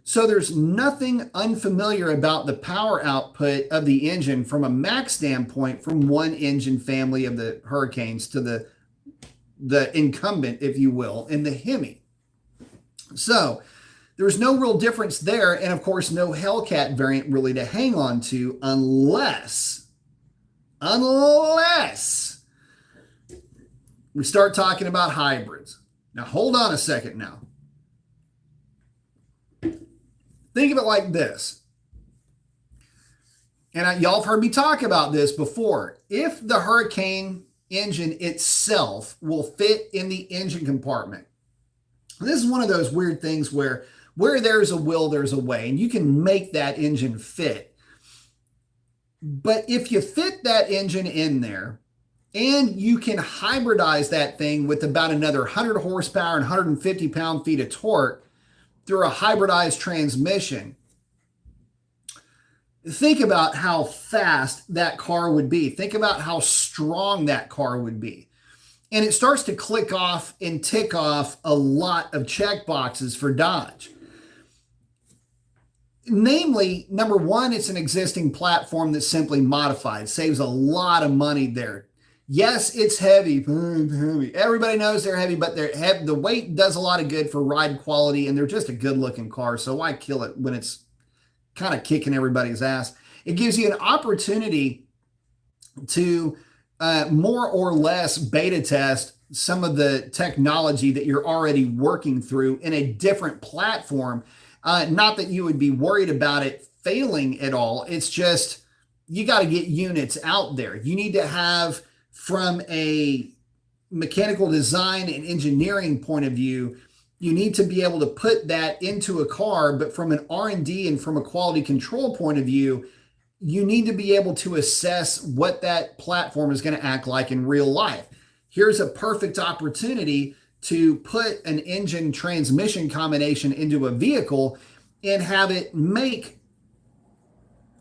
So there's nothing unfamiliar about the power output of the engine from a max standpoint from one engine family of the Hurricanes to the incumbent, if you will, in the Hemi. So there's no real difference there. And of course, no Hellcat variant really to hang on to unless we start talking about hybrids. Now, hold on a second now. Think of it like this. And y'all have heard me talk about this before. If the Hurricane engine itself will fit in the engine compartment, this is one of those weird things where there's a will, there's a way, and you can make that engine fit. But if you fit that engine in there and you can hybridize that thing with about another 100 horsepower and 150 pound-feet of torque through a hybridized transmission, think about how fast that car would be. Think about how strong that car would be. And it starts to click off and tick off a lot of check boxes for Dodge. Namely, number one, it's an existing platform that's simply modified. Saves a lot of money there. Yes, it's heavy. Everybody knows they're heavy, but the weight does a lot of good for ride quality, and they're just a good-looking car, so why kill it when it's kind of kicking everybody's ass? It gives you an opportunity to more or less beta test some of the technology that you're already working through in a different platform. Not that you would be worried about it failing at all. It's just you got to get units out there. You need to have, from a mechanical design and engineering point of view, you need to be able to put that into a car. But from an R&D and from a quality control point of view, you need to be able to assess what that platform is going to act like in real life. Here's a perfect opportunity to put an engine transmission combination into a vehicle and have it make,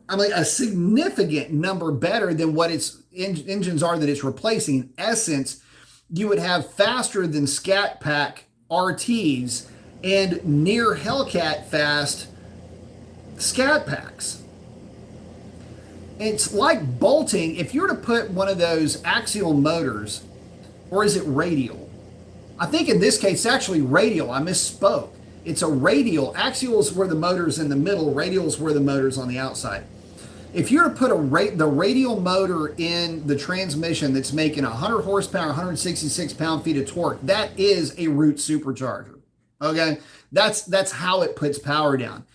a significant number better than what its engines are that it's replacing. In essence, you would have faster than Scat Pack RTs and near Hellcat fast Scat Packs. It's like bolting. If you were to put one of those axial motors, or is it radial? I think in this case, it's actually radial. I misspoke. It's a radial. Axial is where the motor's in the middle. Radial is where the motor's on the outside. If you're to put the radial motor in the transmission that's making 100 horsepower, 166 pound-feet of torque, that is a root supercharger. Okay? That's how it puts power down.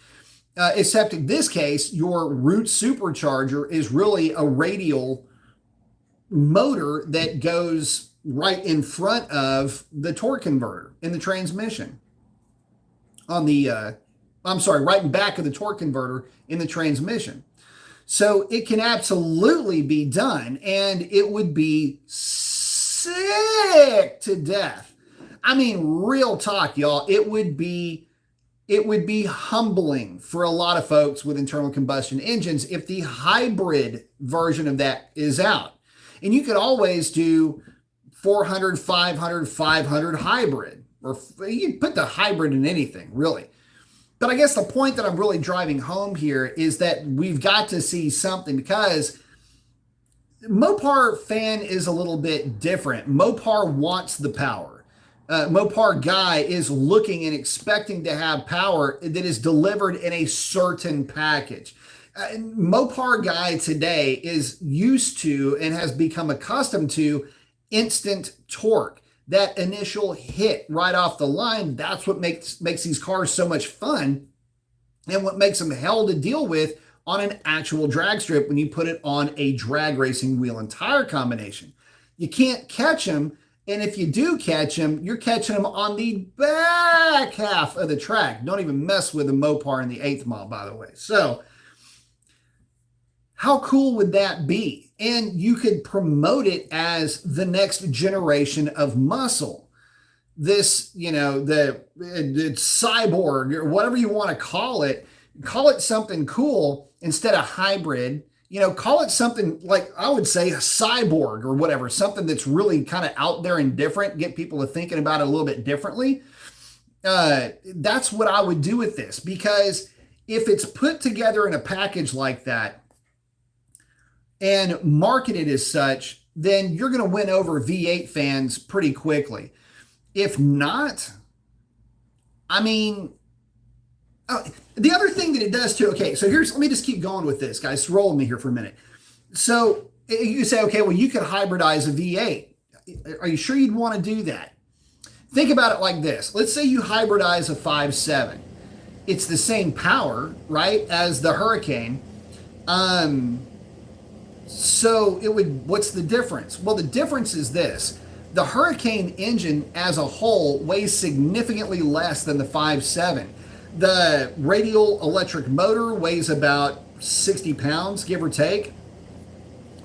Except in this case, your root supercharger is really a radial motor that goes right in front of the torque converter in the transmission. Right in back of the torque converter in the transmission. So it can absolutely be done, and it would be sick to death. I mean, real talk, y'all. It would be humbling for a lot of folks with internal combustion engines if the hybrid version of that is out. And you could always do 400, 500, 500 hybrid, or you put the hybrid in anything, really. But I guess the point that I'm really driving home here is that we've got to see something, because Mopar fan is a little bit different. Mopar wants the power. Mopar guy is looking and expecting to have power that is delivered in a certain package. Mopar guy today is used to and has become accustomed to instant torque. That initial hit right off the line, that's what makes these cars so much fun, and what makes them hell to deal with on an actual drag strip when you put it on a drag racing wheel and tire combination. You can't catch them, and if you do catch them, you're catching them on the back half of the track. Don't even mess with the Mopar in the 8th mile, by the way. So how cool would that be? And you could promote it as the next generation of muscle. This, the cyborg, or whatever you want to call it something cool instead of hybrid. Call it something like, I would say, a cyborg or whatever, something that's really kind of out there and different, get people to thinking about it a little bit differently. That's what I would do with this, because if it's put together in a package like that and marketed as such, then you're going to win over V8 fans pretty quickly. If not, I mean, the other thing that it does too, okay, so let me just keep going with this, guys. Roll with me here for a minute. So you say, okay, well, you could hybridize a V8. Are you sure you'd want to do that? Think about it like this. Let's say you hybridize a 5.7. It's the same power, right, as the Hurricane. So what's the difference? Well, the difference is this. The Hurricane engine as a whole weighs significantly less than the 5.7. The radial electric motor weighs about 60 pounds, give or take,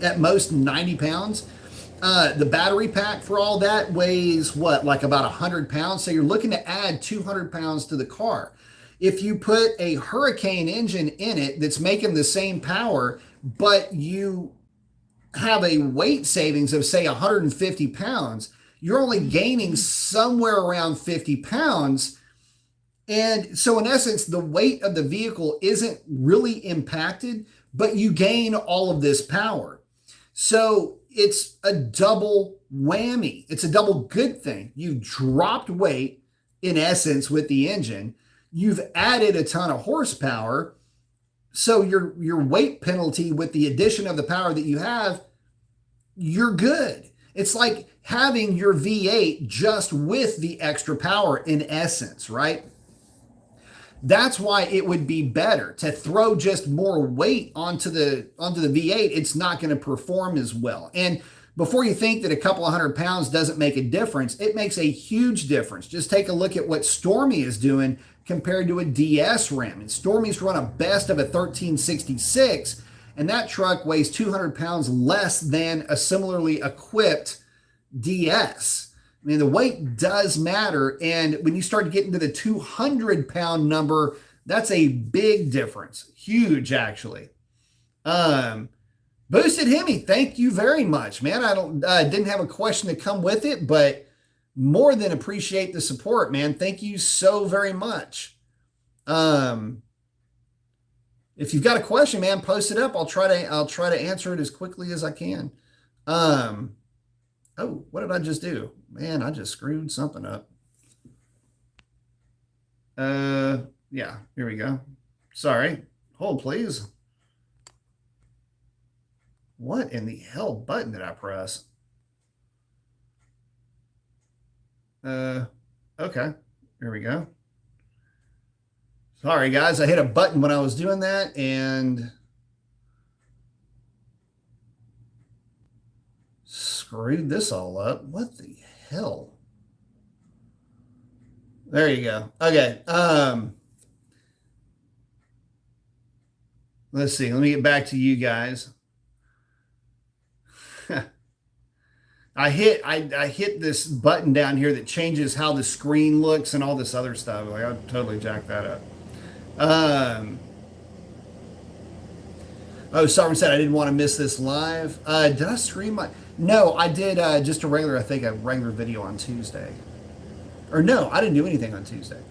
at most 90 pounds. The battery pack for all that weighs like about 100 pounds. So you're looking to add 200 pounds to the car. If you put a Hurricane engine in it that's making the same power, but you have a weight savings of, say, 150 pounds, you're only gaining somewhere around 50 pounds. And so in essence, the weight of the vehicle isn't really impacted, but you gain all of this power. So it's a double whammy. It's a double good thing. You've dropped weight, in essence, with the engine. You've added a ton of horsepower. So your weight penalty with the addition of the power that you have, you're good. It's like having your V8 just with the extra power, in essence, right? That's why it would be better to throw just more weight onto the V8. It's not going to perform as well. And before you think that a couple of 100 pounds doesn't make a difference, it makes a huge difference. Just take a look at what Stormy is doing compared to a DS Ram. And Stormy's run a best of a 1366, and that truck weighs 200 pounds less than a similarly equipped DS. I mean, the weight does matter. And when you start getting to the 200-pound number, that's a big difference. Huge, actually. Boosted Hemi, thank you very much, man. I didn't have a question to come with it, but more than appreciate the support, man. Thank you so very much. If you've got a question, man, post it up. I'll try to answer it as quickly as I can. Oh, what did I just do? Man, I just screwed something up. Yeah, here we go. Sorry. Hold, please. What in the hell button did I press? Okay. Here we go. Sorry, guys. I hit a button when I was doing that, and screwed this all up. What the hell? There you go. Okay. Let's see. Let me get back to you guys. I hit this button down here that changes how the screen looks and all this other stuff. Like, I totally jacked that up. Oh, someone said I didn't want to miss this live. Did I stream my? No, I did just a regular video on Tuesday. Or no, I didn't do anything on Tuesday.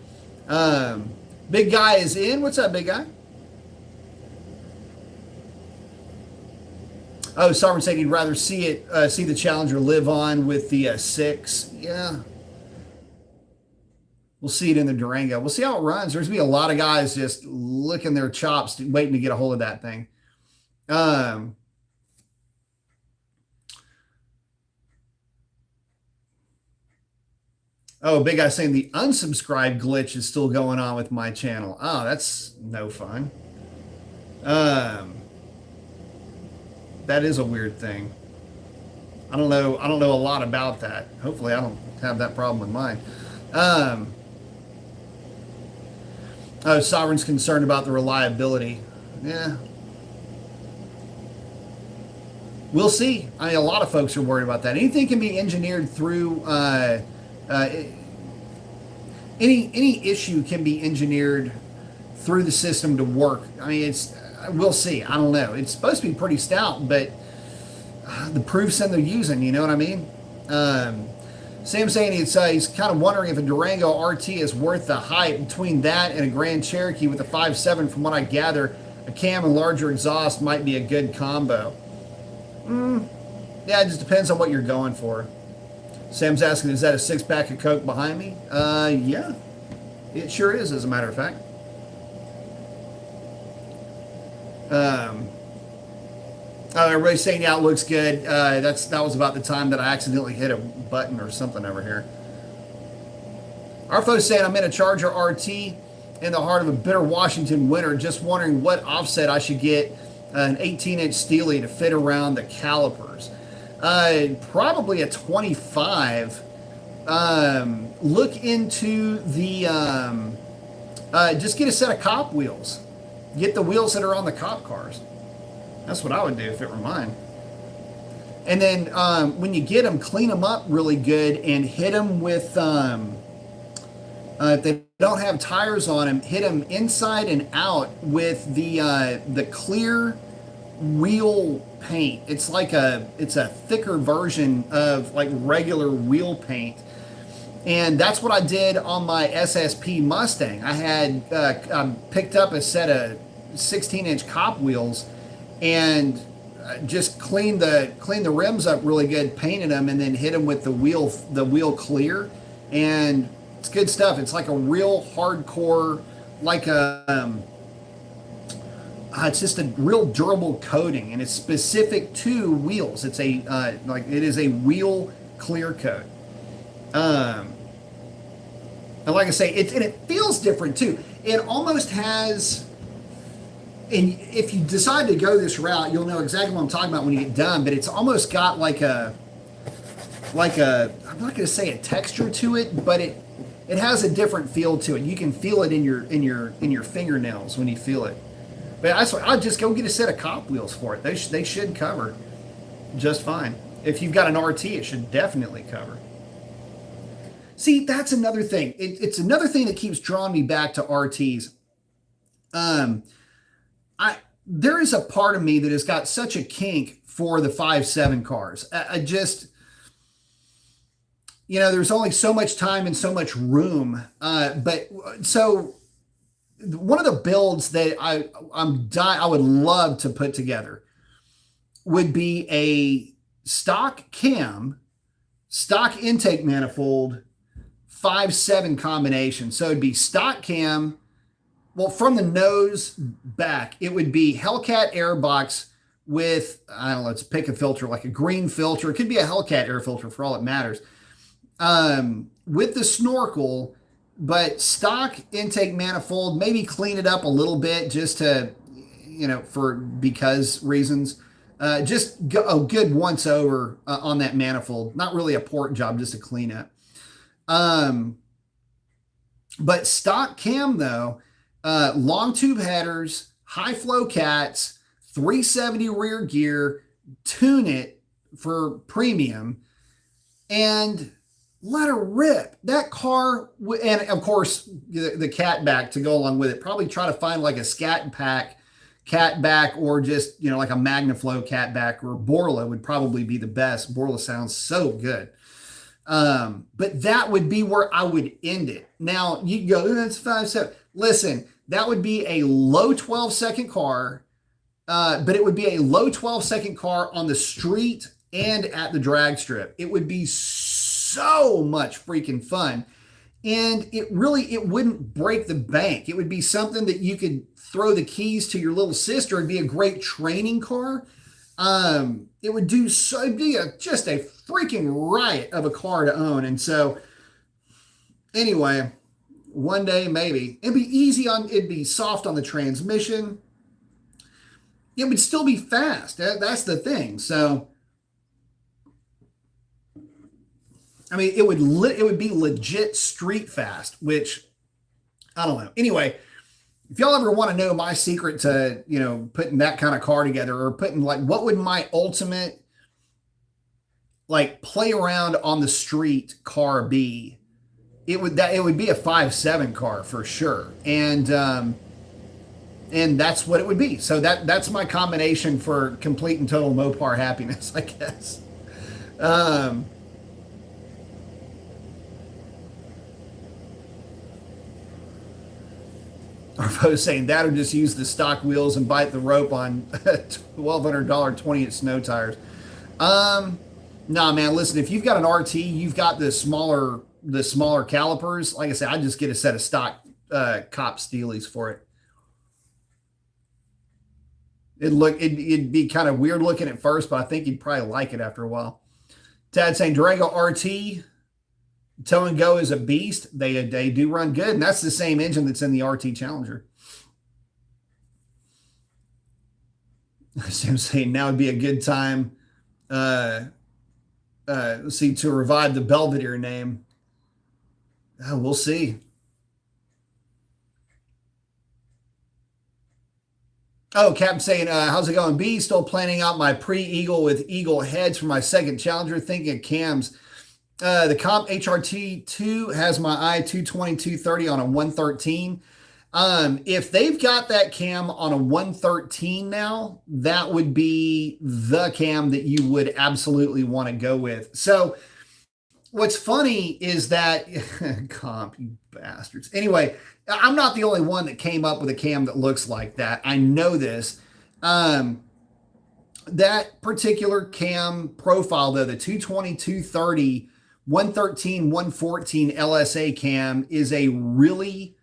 Big guy is in. What's up, big guy? Oh, Sovereign said he'd rather see the Challenger live on with the six. Yeah, we'll see it in the Durango. We'll see how it runs. There's gonna be a lot of guys just licking their chops, waiting to get a hold of that thing. Um, oh, big guy saying the unsubscribe glitch is still going on with my channel. Oh, that's no fun. Um, that is a weird thing. I don't know. I don't know a lot about that. Hopefully, I don't have that problem with mine. Um, oh, Sovereign's concerned about the reliability. Yeah, we'll see. I mean, a lot of folks are worried about that. Anything can be engineered through. Uh, any issue can be engineered through the system to work. I mean, it's we'll see. I don't know. It's supposed to be pretty stout, but the proof's in the using. You know what I mean? Sam saying he's kind of wondering if a Durango RT is worth the hype. Between that and a Grand Cherokee with a 5.7, from what I gather, a cam and larger exhaust might be a good combo. Yeah, it just depends on what you're going for. Sam's asking, is that a six-pack of Coke behind me? Yeah, it sure is, as a matter of fact. Oh, everybody's saying, yeah, it looks good. That was about the time that I accidentally hit a button or something over here. Arfo's saying, I'm in a Charger RT in the heart of a bitter Washington winter, just wondering what offset I should get an 18-inch Steely to fit around the calipers. Probably a 25. Look into the, just get a set of cop wheels. Get the wheels that are on the cop cars. That's what I would do if it were mine. And then when you get them, clean them up really good and hit them with, if they don't have tires on them, hit them inside and out with the clear wheel paint. It's a thicker version of like regular wheel paint. And that's what I did on my SSP Mustang. I had picked up a set of 16-inch cop wheels and just cleaned the rims up really good, painted them, and then hit them with the wheel clear. And it's good stuff. It's like a real hardcore, like it's just a real durable coating, and it's specific to wheels. It's it is a wheel clear coat. And like I say, it feels different too. It almost has, and if you decide to go this route, you'll know exactly what I'm talking about when you get done. But it's almost got like a I'm not going to say a texture to it, but it has a different feel to it. You can feel it in your fingernails when you feel it. But I'll just go get a set of cop wheels for it. They should cover just fine. If you've got an RT, it should definitely cover. See, that's another thing. It's another thing that keeps drawing me back to RTs. There is a part of me that has got such a kink for the 5.7 cars. I just, there's only so much time and so much room. But so one of the builds that I would love to put together would be a stock cam, stock intake manifold, 5.7 combination. So it'd be stock cam. Well, from the nose back, it would be Hellcat airbox with, I don't know, let's pick a filter, like a green filter. It could be a Hellcat air filter for all it matters. With the snorkel, but stock intake manifold, maybe clean it up a little bit just to, because reasons. Just go a good once over on that manifold. Not really a port job, just a cleanup. But stock cam though, long tube headers, high flow cats, 370 rear gear, tune it for premium, and let her rip. That car, and of course the cat back to go along with it. Probably try to find like a Scat Pack cat back, or just like a Magnaflow cat back, or Borla would probably be the best. Borla sounds so good. But that would be where I would end it. Now you go, that's 5.7. Listen, that would be a low 12-second car, but it would be a low 12-second car on the street and at the drag strip. It would be so much freaking fun. And it wouldn't break the bank. It would be something that you could throw the keys to your little sister. It'd be a great training car. It'd be just a freaking riot of a car to own. And so anyway, one day maybe it'd be soft on the transmission. It would still be fast. That's the thing. So, I mean, it would be legit street fast, which I don't know. Anyway, if y'all ever want to know my secret to, putting that kind of car together, or putting what would my ultimate play around on the street car be? It would be a 5.7 car for sure. And that's what it would be. So that's my combination for complete and total Mopar happiness, I guess. Arvo saying that, or just use the stock wheels and bite the rope on $1,200 20-inch snow tires. Nah, man, listen, if you've got an RT, you've got the smaller calipers. Like I said, I'd just get a set of stock cop Steelies for it. It'd be kind of weird looking at first, but I think you'd probably like it after a while. Tad saying Durango RT, tow and go is a beast. They do run good, and that's the same engine that's in the RT Challenger. Sam saying now would be a good time to revive the Belvedere name. We'll see. Oh, Captain saying, how's it going? B, still planning out my pre-Eagle with Eagle heads for my second Challenger, thinking of cams. The Comp HRT2 has my i220 230 on a 113. If they've got that cam on a 113 now, that would be the cam that you would absolutely want to go with. So what's funny is that Comp, you bastards. Anyway, I'm not the only one that came up with a cam that looks like that. I know this. That particular cam profile, though, the 220, 230, 113, 114 LSA cam is a really,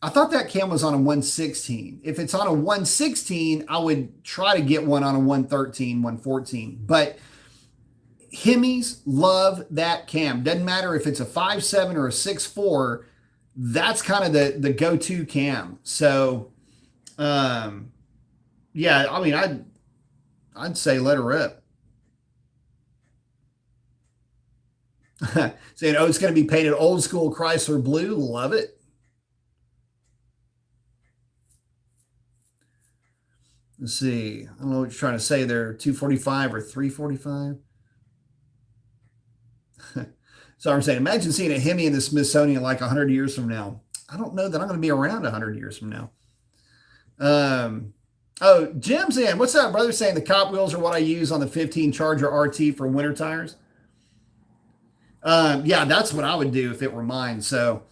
I thought that cam was on a 116. If it's on a 116, I would try to get one on a 113, 114. But Hemis love that cam. Doesn't matter if it's a 5.7 or a 6.4. That's kind of the go-to cam. So, yeah, I mean, I'd say let her rip. Saying, oh, it's going to be painted old school Chrysler blue. Love it. Let's see. I don't know what you're trying to say there. 245 or 345. So I'm saying, imagine seeing a Hemi in the Smithsonian like 100 years from now. I don't know that I'm going to be around 100 years from now. Oh, Jim's in. What's up, brother? Saying the cop wheels are what I use on the 15 Charger RT for winter tires. Yeah, that's what I would do if it were mine. So,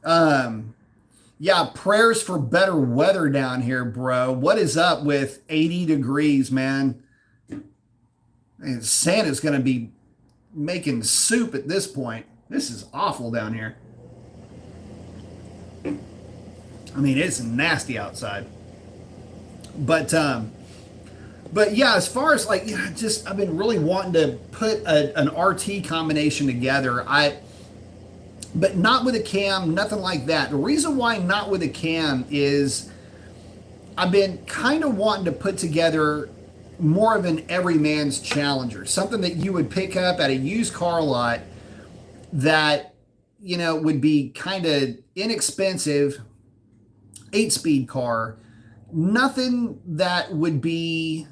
yeah, prayers for better weather down here, bro. What is up with 80 degrees, man? And Santa's going to be making soup at this point. This is awful down here. I mean, it's nasty outside. But yeah, as far as like, I've been really wanting to put an RT combination together. But not with a cam, nothing like that. The reason why not with a cam is I've been kind of wanting to put together more of an everyman's Challenger, something that you would pick up at a used car lot that, would be kind of inexpensive, 8-speed car, nothing that would be,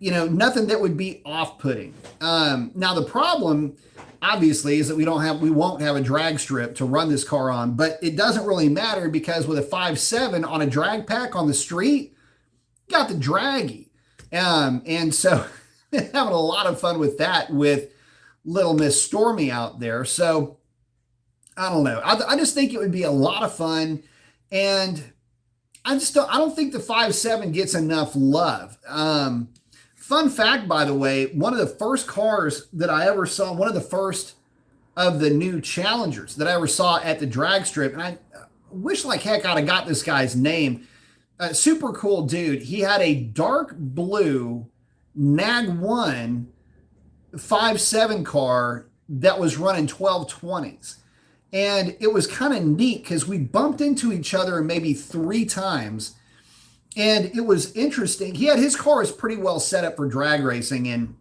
nothing that would be off-putting. Now the problem, obviously, is that we won't have a drag strip to run this car on, but it doesn't really matter because with a 5.7 on a drag pack on the street, you got the draggy. And so having a lot of fun with that with little Miss Stormy out there. So, I don't know. I just think it would be a lot of fun, and I don't think the 5.7 gets enough love. Fun fact, by the way, one of the first cars that I ever saw, one of the first of the new Challengers that I ever saw at the drag strip, and I wish like heck I'd have got this guy's name. Super cool dude. He had a dark blue Nag 1 5.7 car that was running 1220s. And it was kind of neat because we bumped into each other maybe 3 times. And it was interesting. He had his car is pretty well set up for drag racing. And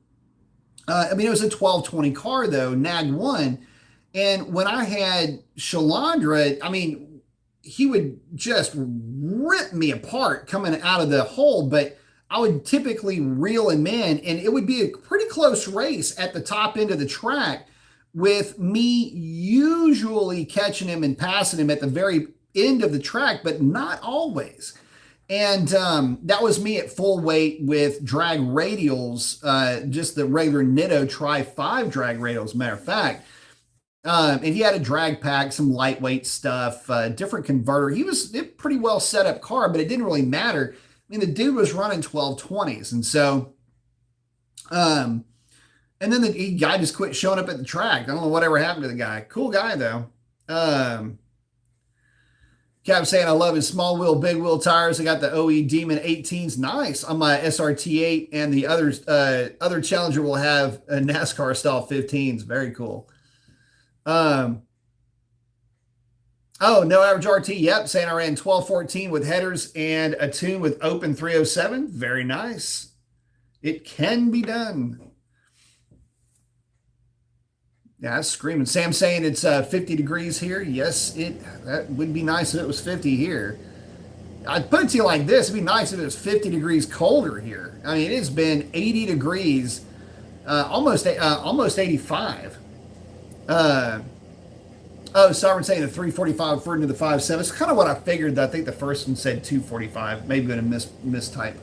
I mean, it was a 1220 car, though, Nag 1. And when I had Shalandra, I mean, he would just rip me apart coming out of the hole. But I would typically reel him in, and it would be a pretty close race at the top end of the track, with me usually catching him and passing him at the very end of the track, but not always. And that was me at full weight with drag radials, just the regular Nitto Tri 5 drag radials, matter of fact. And he had a drag pack, some lightweight stuff, different converter. He was a pretty well set up car, but it didn't really matter. I mean, the dude was running 1220s. And so, and then the guy just quit showing up at the track. I don't know whatever happened to the guy. Cool guy, though. Kept saying I love his small wheel, big wheel tires. I got the OE Demon 18s. Nice. On my SRT8, and the other Challenger will have a NASCAR style 15s. Very cool. Oh, no average RT. Yep. Saying I ran 1214 with headers and a tune with open 307. Very nice. It can be done. Yeah, that's screaming. Sam saying it's 50 degrees here. Yes, that would be nice if it was 50 here. I'd put it to you like this. It'd be nice if it was 50 degrees colder here. I mean, it's been 80 degrees, almost 85. Oh, Sovereign saying the 345 referring to the 5.7. It's kind of what I figured. I think the first one said 245. Maybe going to mistype.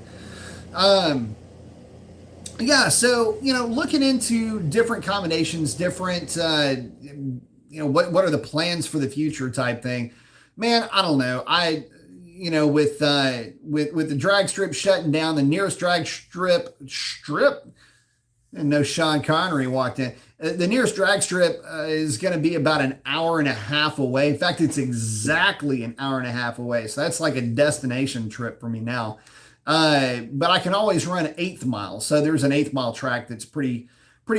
Yeah, so, looking into different combinations, different, what are the plans for the future type thing. Man, I don't know. With the drag strip shutting down, the nearest drag strip, and no Sean Connery walked in. The nearest drag strip is going to be about an hour and a half away. In fact, it's exactly an hour and a half away. So that's like a destination trip for me now. But I can always run an 1/8 mile. So there's an 1/8 mile track that's pretty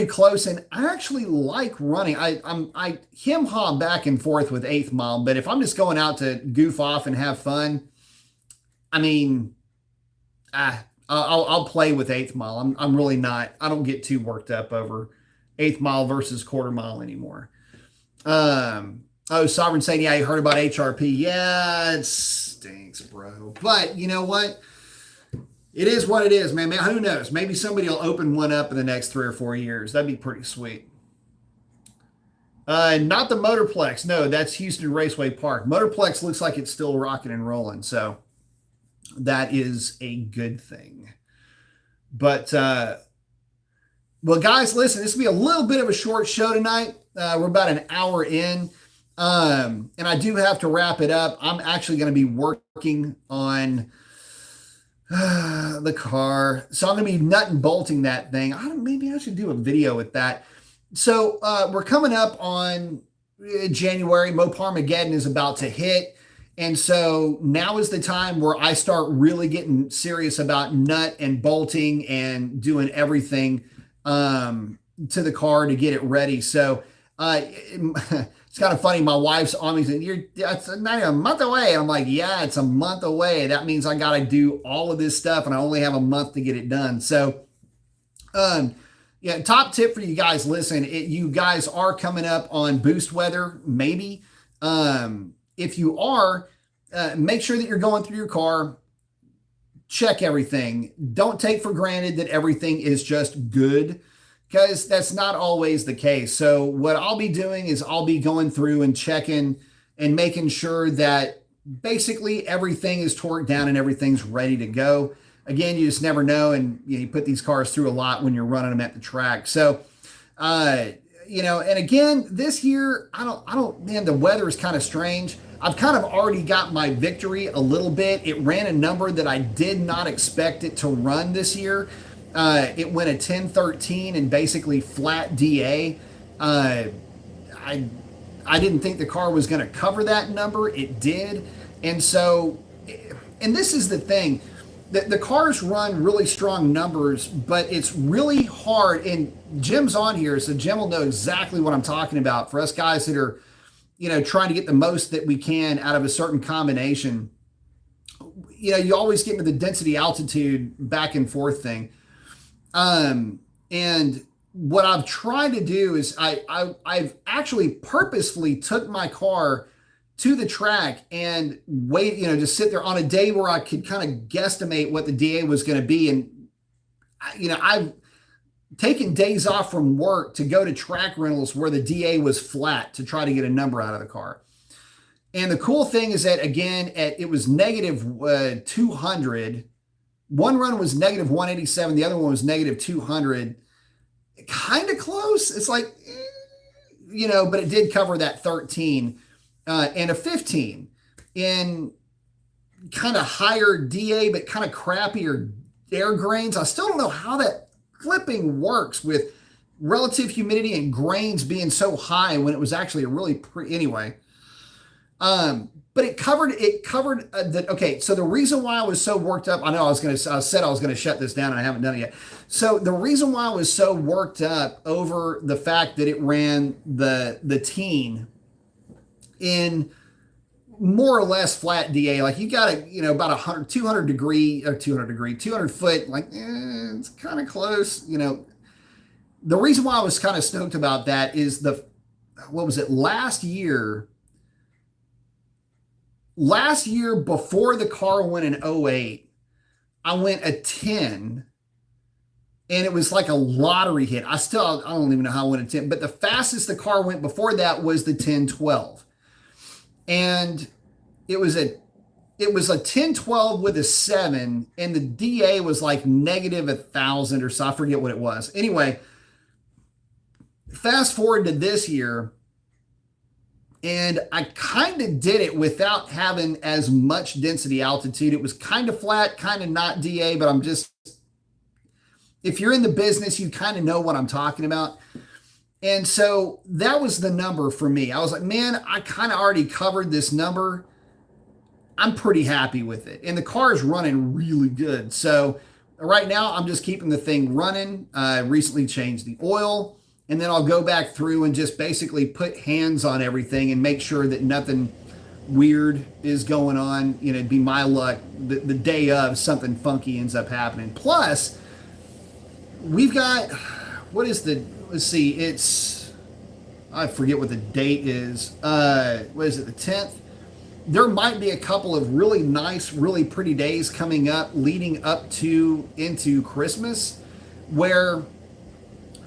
close. And I actually like running. I hem-haw back and forth with 1/8 mile, but if I'm just going out to goof off and have fun, I mean, I'll play with 1/8 mile. I'm really not, I don't get too worked up over 1/8 mile versus 1/4 mile anymore. Sovereign saying, yeah, you heard about HRP. Yeah, it stinks, bro. But you know what? It is what it is, man. Who knows? Maybe somebody will open one up in the next 3 or 4 years. That'd be pretty sweet. Not the Motorplex. No, that's Houston Raceway Park. Motorplex looks like it's still rocking and rolling. So that is a good thing. But, well, guys, listen, this will be a little bit of a short show tonight. We're about an hour in. And I do have to wrap it up. I'm actually going to be working on the car. So I'm going to be nut and bolting that thing. Maybe I should do a video with that. So we're coming up on January. Moparmageddon is about to hit. And so now is the time where I start really getting serious about nut and bolting and doing everything to the car to get it ready. So it's kind of funny. My wife's on me saying, it's not even a month away. And I'm like, yeah, it's a month away. That means I got to do all of this stuff and I only have a month to get it done. So, yeah, top tip for you guys, listen, you guys are coming up on boost weather, maybe. If you are, make sure that you're going through your car, check everything. Don't take for granted that everything is just good, because that's not always the case. So what I'll be doing is I'll be going through and checking and making sure that basically everything is torqued down and everything's ready to go. Again, you just never know. And you put these cars through a lot when you're running them at the track. So And again, this year, man, the weather is kind of strange. I've kind of already got my victory a little bit. It ran a number that I did not expect it to run this year. It went a 1013 and basically flat DA. I I didn't think the car was going to cover that number. It did. And so, and this is the thing, the cars run really strong numbers, but it's really hard. And Jim's on here, so Jim will know exactly what I'm talking about. For us guys that are, trying to get the most that we can out of a certain combination, you always get into the density altitude back and forth thing. And what I've tried to do is I've actually purposefully took my car to the track and wait, just sit there on a day where I could kind of guesstimate what the DA was going to be. And, I've taken days off from work to go to track rentals where the DA was flat to try to get a number out of the car. And the cool thing is that, again, it was negative 200. One run was negative 187. The other one was negative 200. Kind of close. It's like, but it did cover that 13 and a 15 in kind of higher DA, but kind of crappier air grains. I still don't know how that flipping works with relative humidity and grains being so high when it was actually a really anyway. But it covered okay. So the reason why I was so worked up, I said I was going to shut this down and I haven't done it yet. So the reason why I was so worked up over the fact that it ran the teen in more or less flat DA, like you got about 200 foot, like, it's kind of close, the reason why I was kind of stoked about that is last year before the car went in 08, I went a 10 and it was like a lottery hit. I don't even know how I went a 10, but the fastest the car went before that was the 1012. And it was a 1012 with a 7 and the DA was like negative 1,000 or so. I forget what it was. Anyway, fast forward to this year, and I kind of did it without having as much density altitude. It was kind of flat, kind of not DA, but if you're in the business, you kind of know what I'm talking about. And so that was the number for me. I was like, man, I kind of already covered this number. I'm pretty happy with it. And the car is running really good. So right now I'm just keeping the thing running. I recently changed the oil. And then I'll go back through and just basically put hands on everything and make sure that nothing weird is going on. It'd be my luck the day of something funky ends up happening. Plus, we've got, I forget what the date is. What is it, the 10th? There might be a couple of really nice, really pretty days coming up leading up to into Christmas where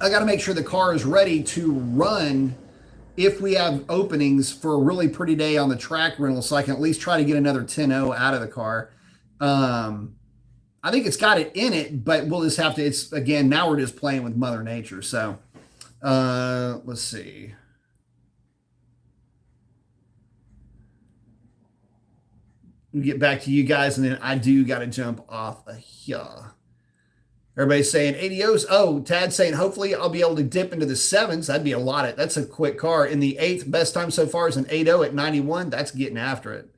I got to make sure the car is ready to run if we have openings for a really pretty day on the track rental, so I can at least try to get another 10.0 out of the car. I think it's got it in it, but we'll just have to, now we're just playing with Mother Nature. So let's see. We'll get back to you guys, and then I do got to jump off of here. Everybody's saying ADOs. Oh, Tad's saying, hopefully I'll be able to dip into the 7s. That'd be that's a quick car. In the 8th, best time so far is an 8.0 at 91. That's getting after it.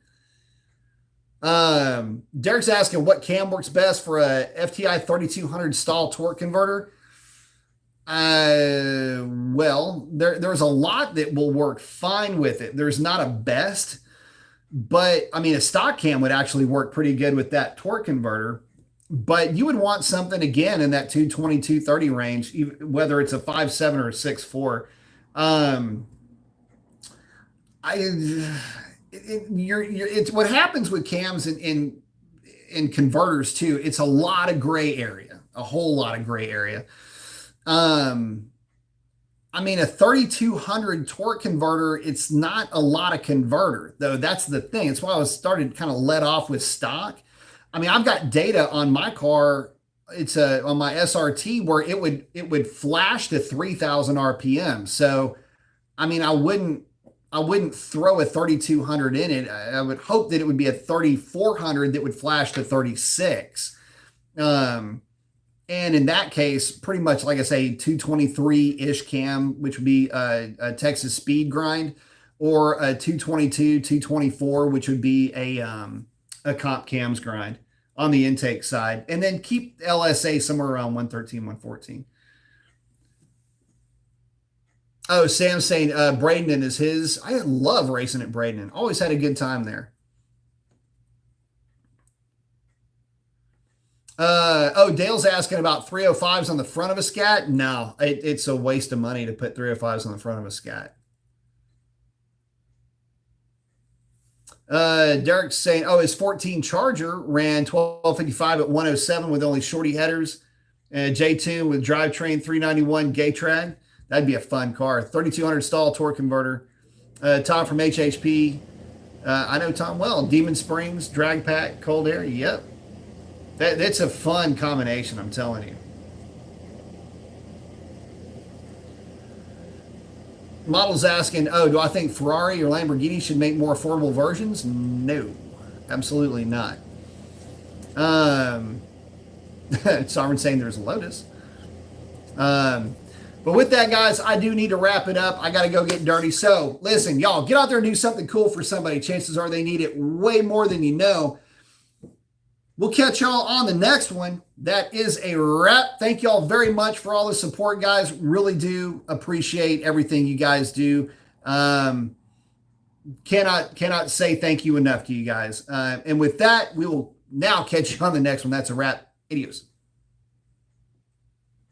Derek's asking what cam works best for a FTI 3200 stall torque converter. Well, there's a lot that will work fine with it. There's not a best, but a stock cam would actually work pretty good with that torque converter. But you would want something, again, in that 220, 230 range, whether it's a 5.7 or a 6.4. It's what happens with cams in converters, too. It's a lot of gray area, a whole lot of gray area. A 3200 torque converter, it's not a lot of converter, though. That's the thing. It's why I started kind of let off with stock. I've got data on my car it's a on my SRT where it would flash to 3,000 RPM. So I mean, I wouldn't throw a 3,200 in it. I would hope that it would be a 3,400 that would flash to 36. And in that case, pretty much like I say, 223-ish cam, which would be a Texas speed grind, or a 222, 224, which would be a comp cams grind on the intake side. And then keep LSA somewhere around 113, 114. Oh, Sam's saying Braden is his. I love racing at Braden. Always had a good time there. Dale's asking about 305s on the front of a Scat. No, it's a waste of money to put 305s on the front of a Scat. Derek's saying, his 14 Charger ran 1255 at 107 with only shorty headers. J2 with drivetrain 391 gay trag. That'd be a fun car. 3,200 stall torque converter. Tom from HHP. I know Tom well. Demon Springs, drag pack, cold air. Yep. That's a fun combination, I'm telling you. Model's asking, do I think Ferrari or Lamborghini should make more affordable versions? No, absolutely not. Sovereign saying there's a Lotus. But with that, guys, I do need to wrap it up. I got to go get dirty. So listen, y'all, get out there and do something cool for somebody. Chances are they need it way more than you know. We'll catch y'all on the next one. That is a wrap. Thank y'all very much for all the support, guys. Really do appreciate everything you guys do. Cannot say thank you enough to you guys. And with that, we will now catch you on the next one. That's a wrap. Adios.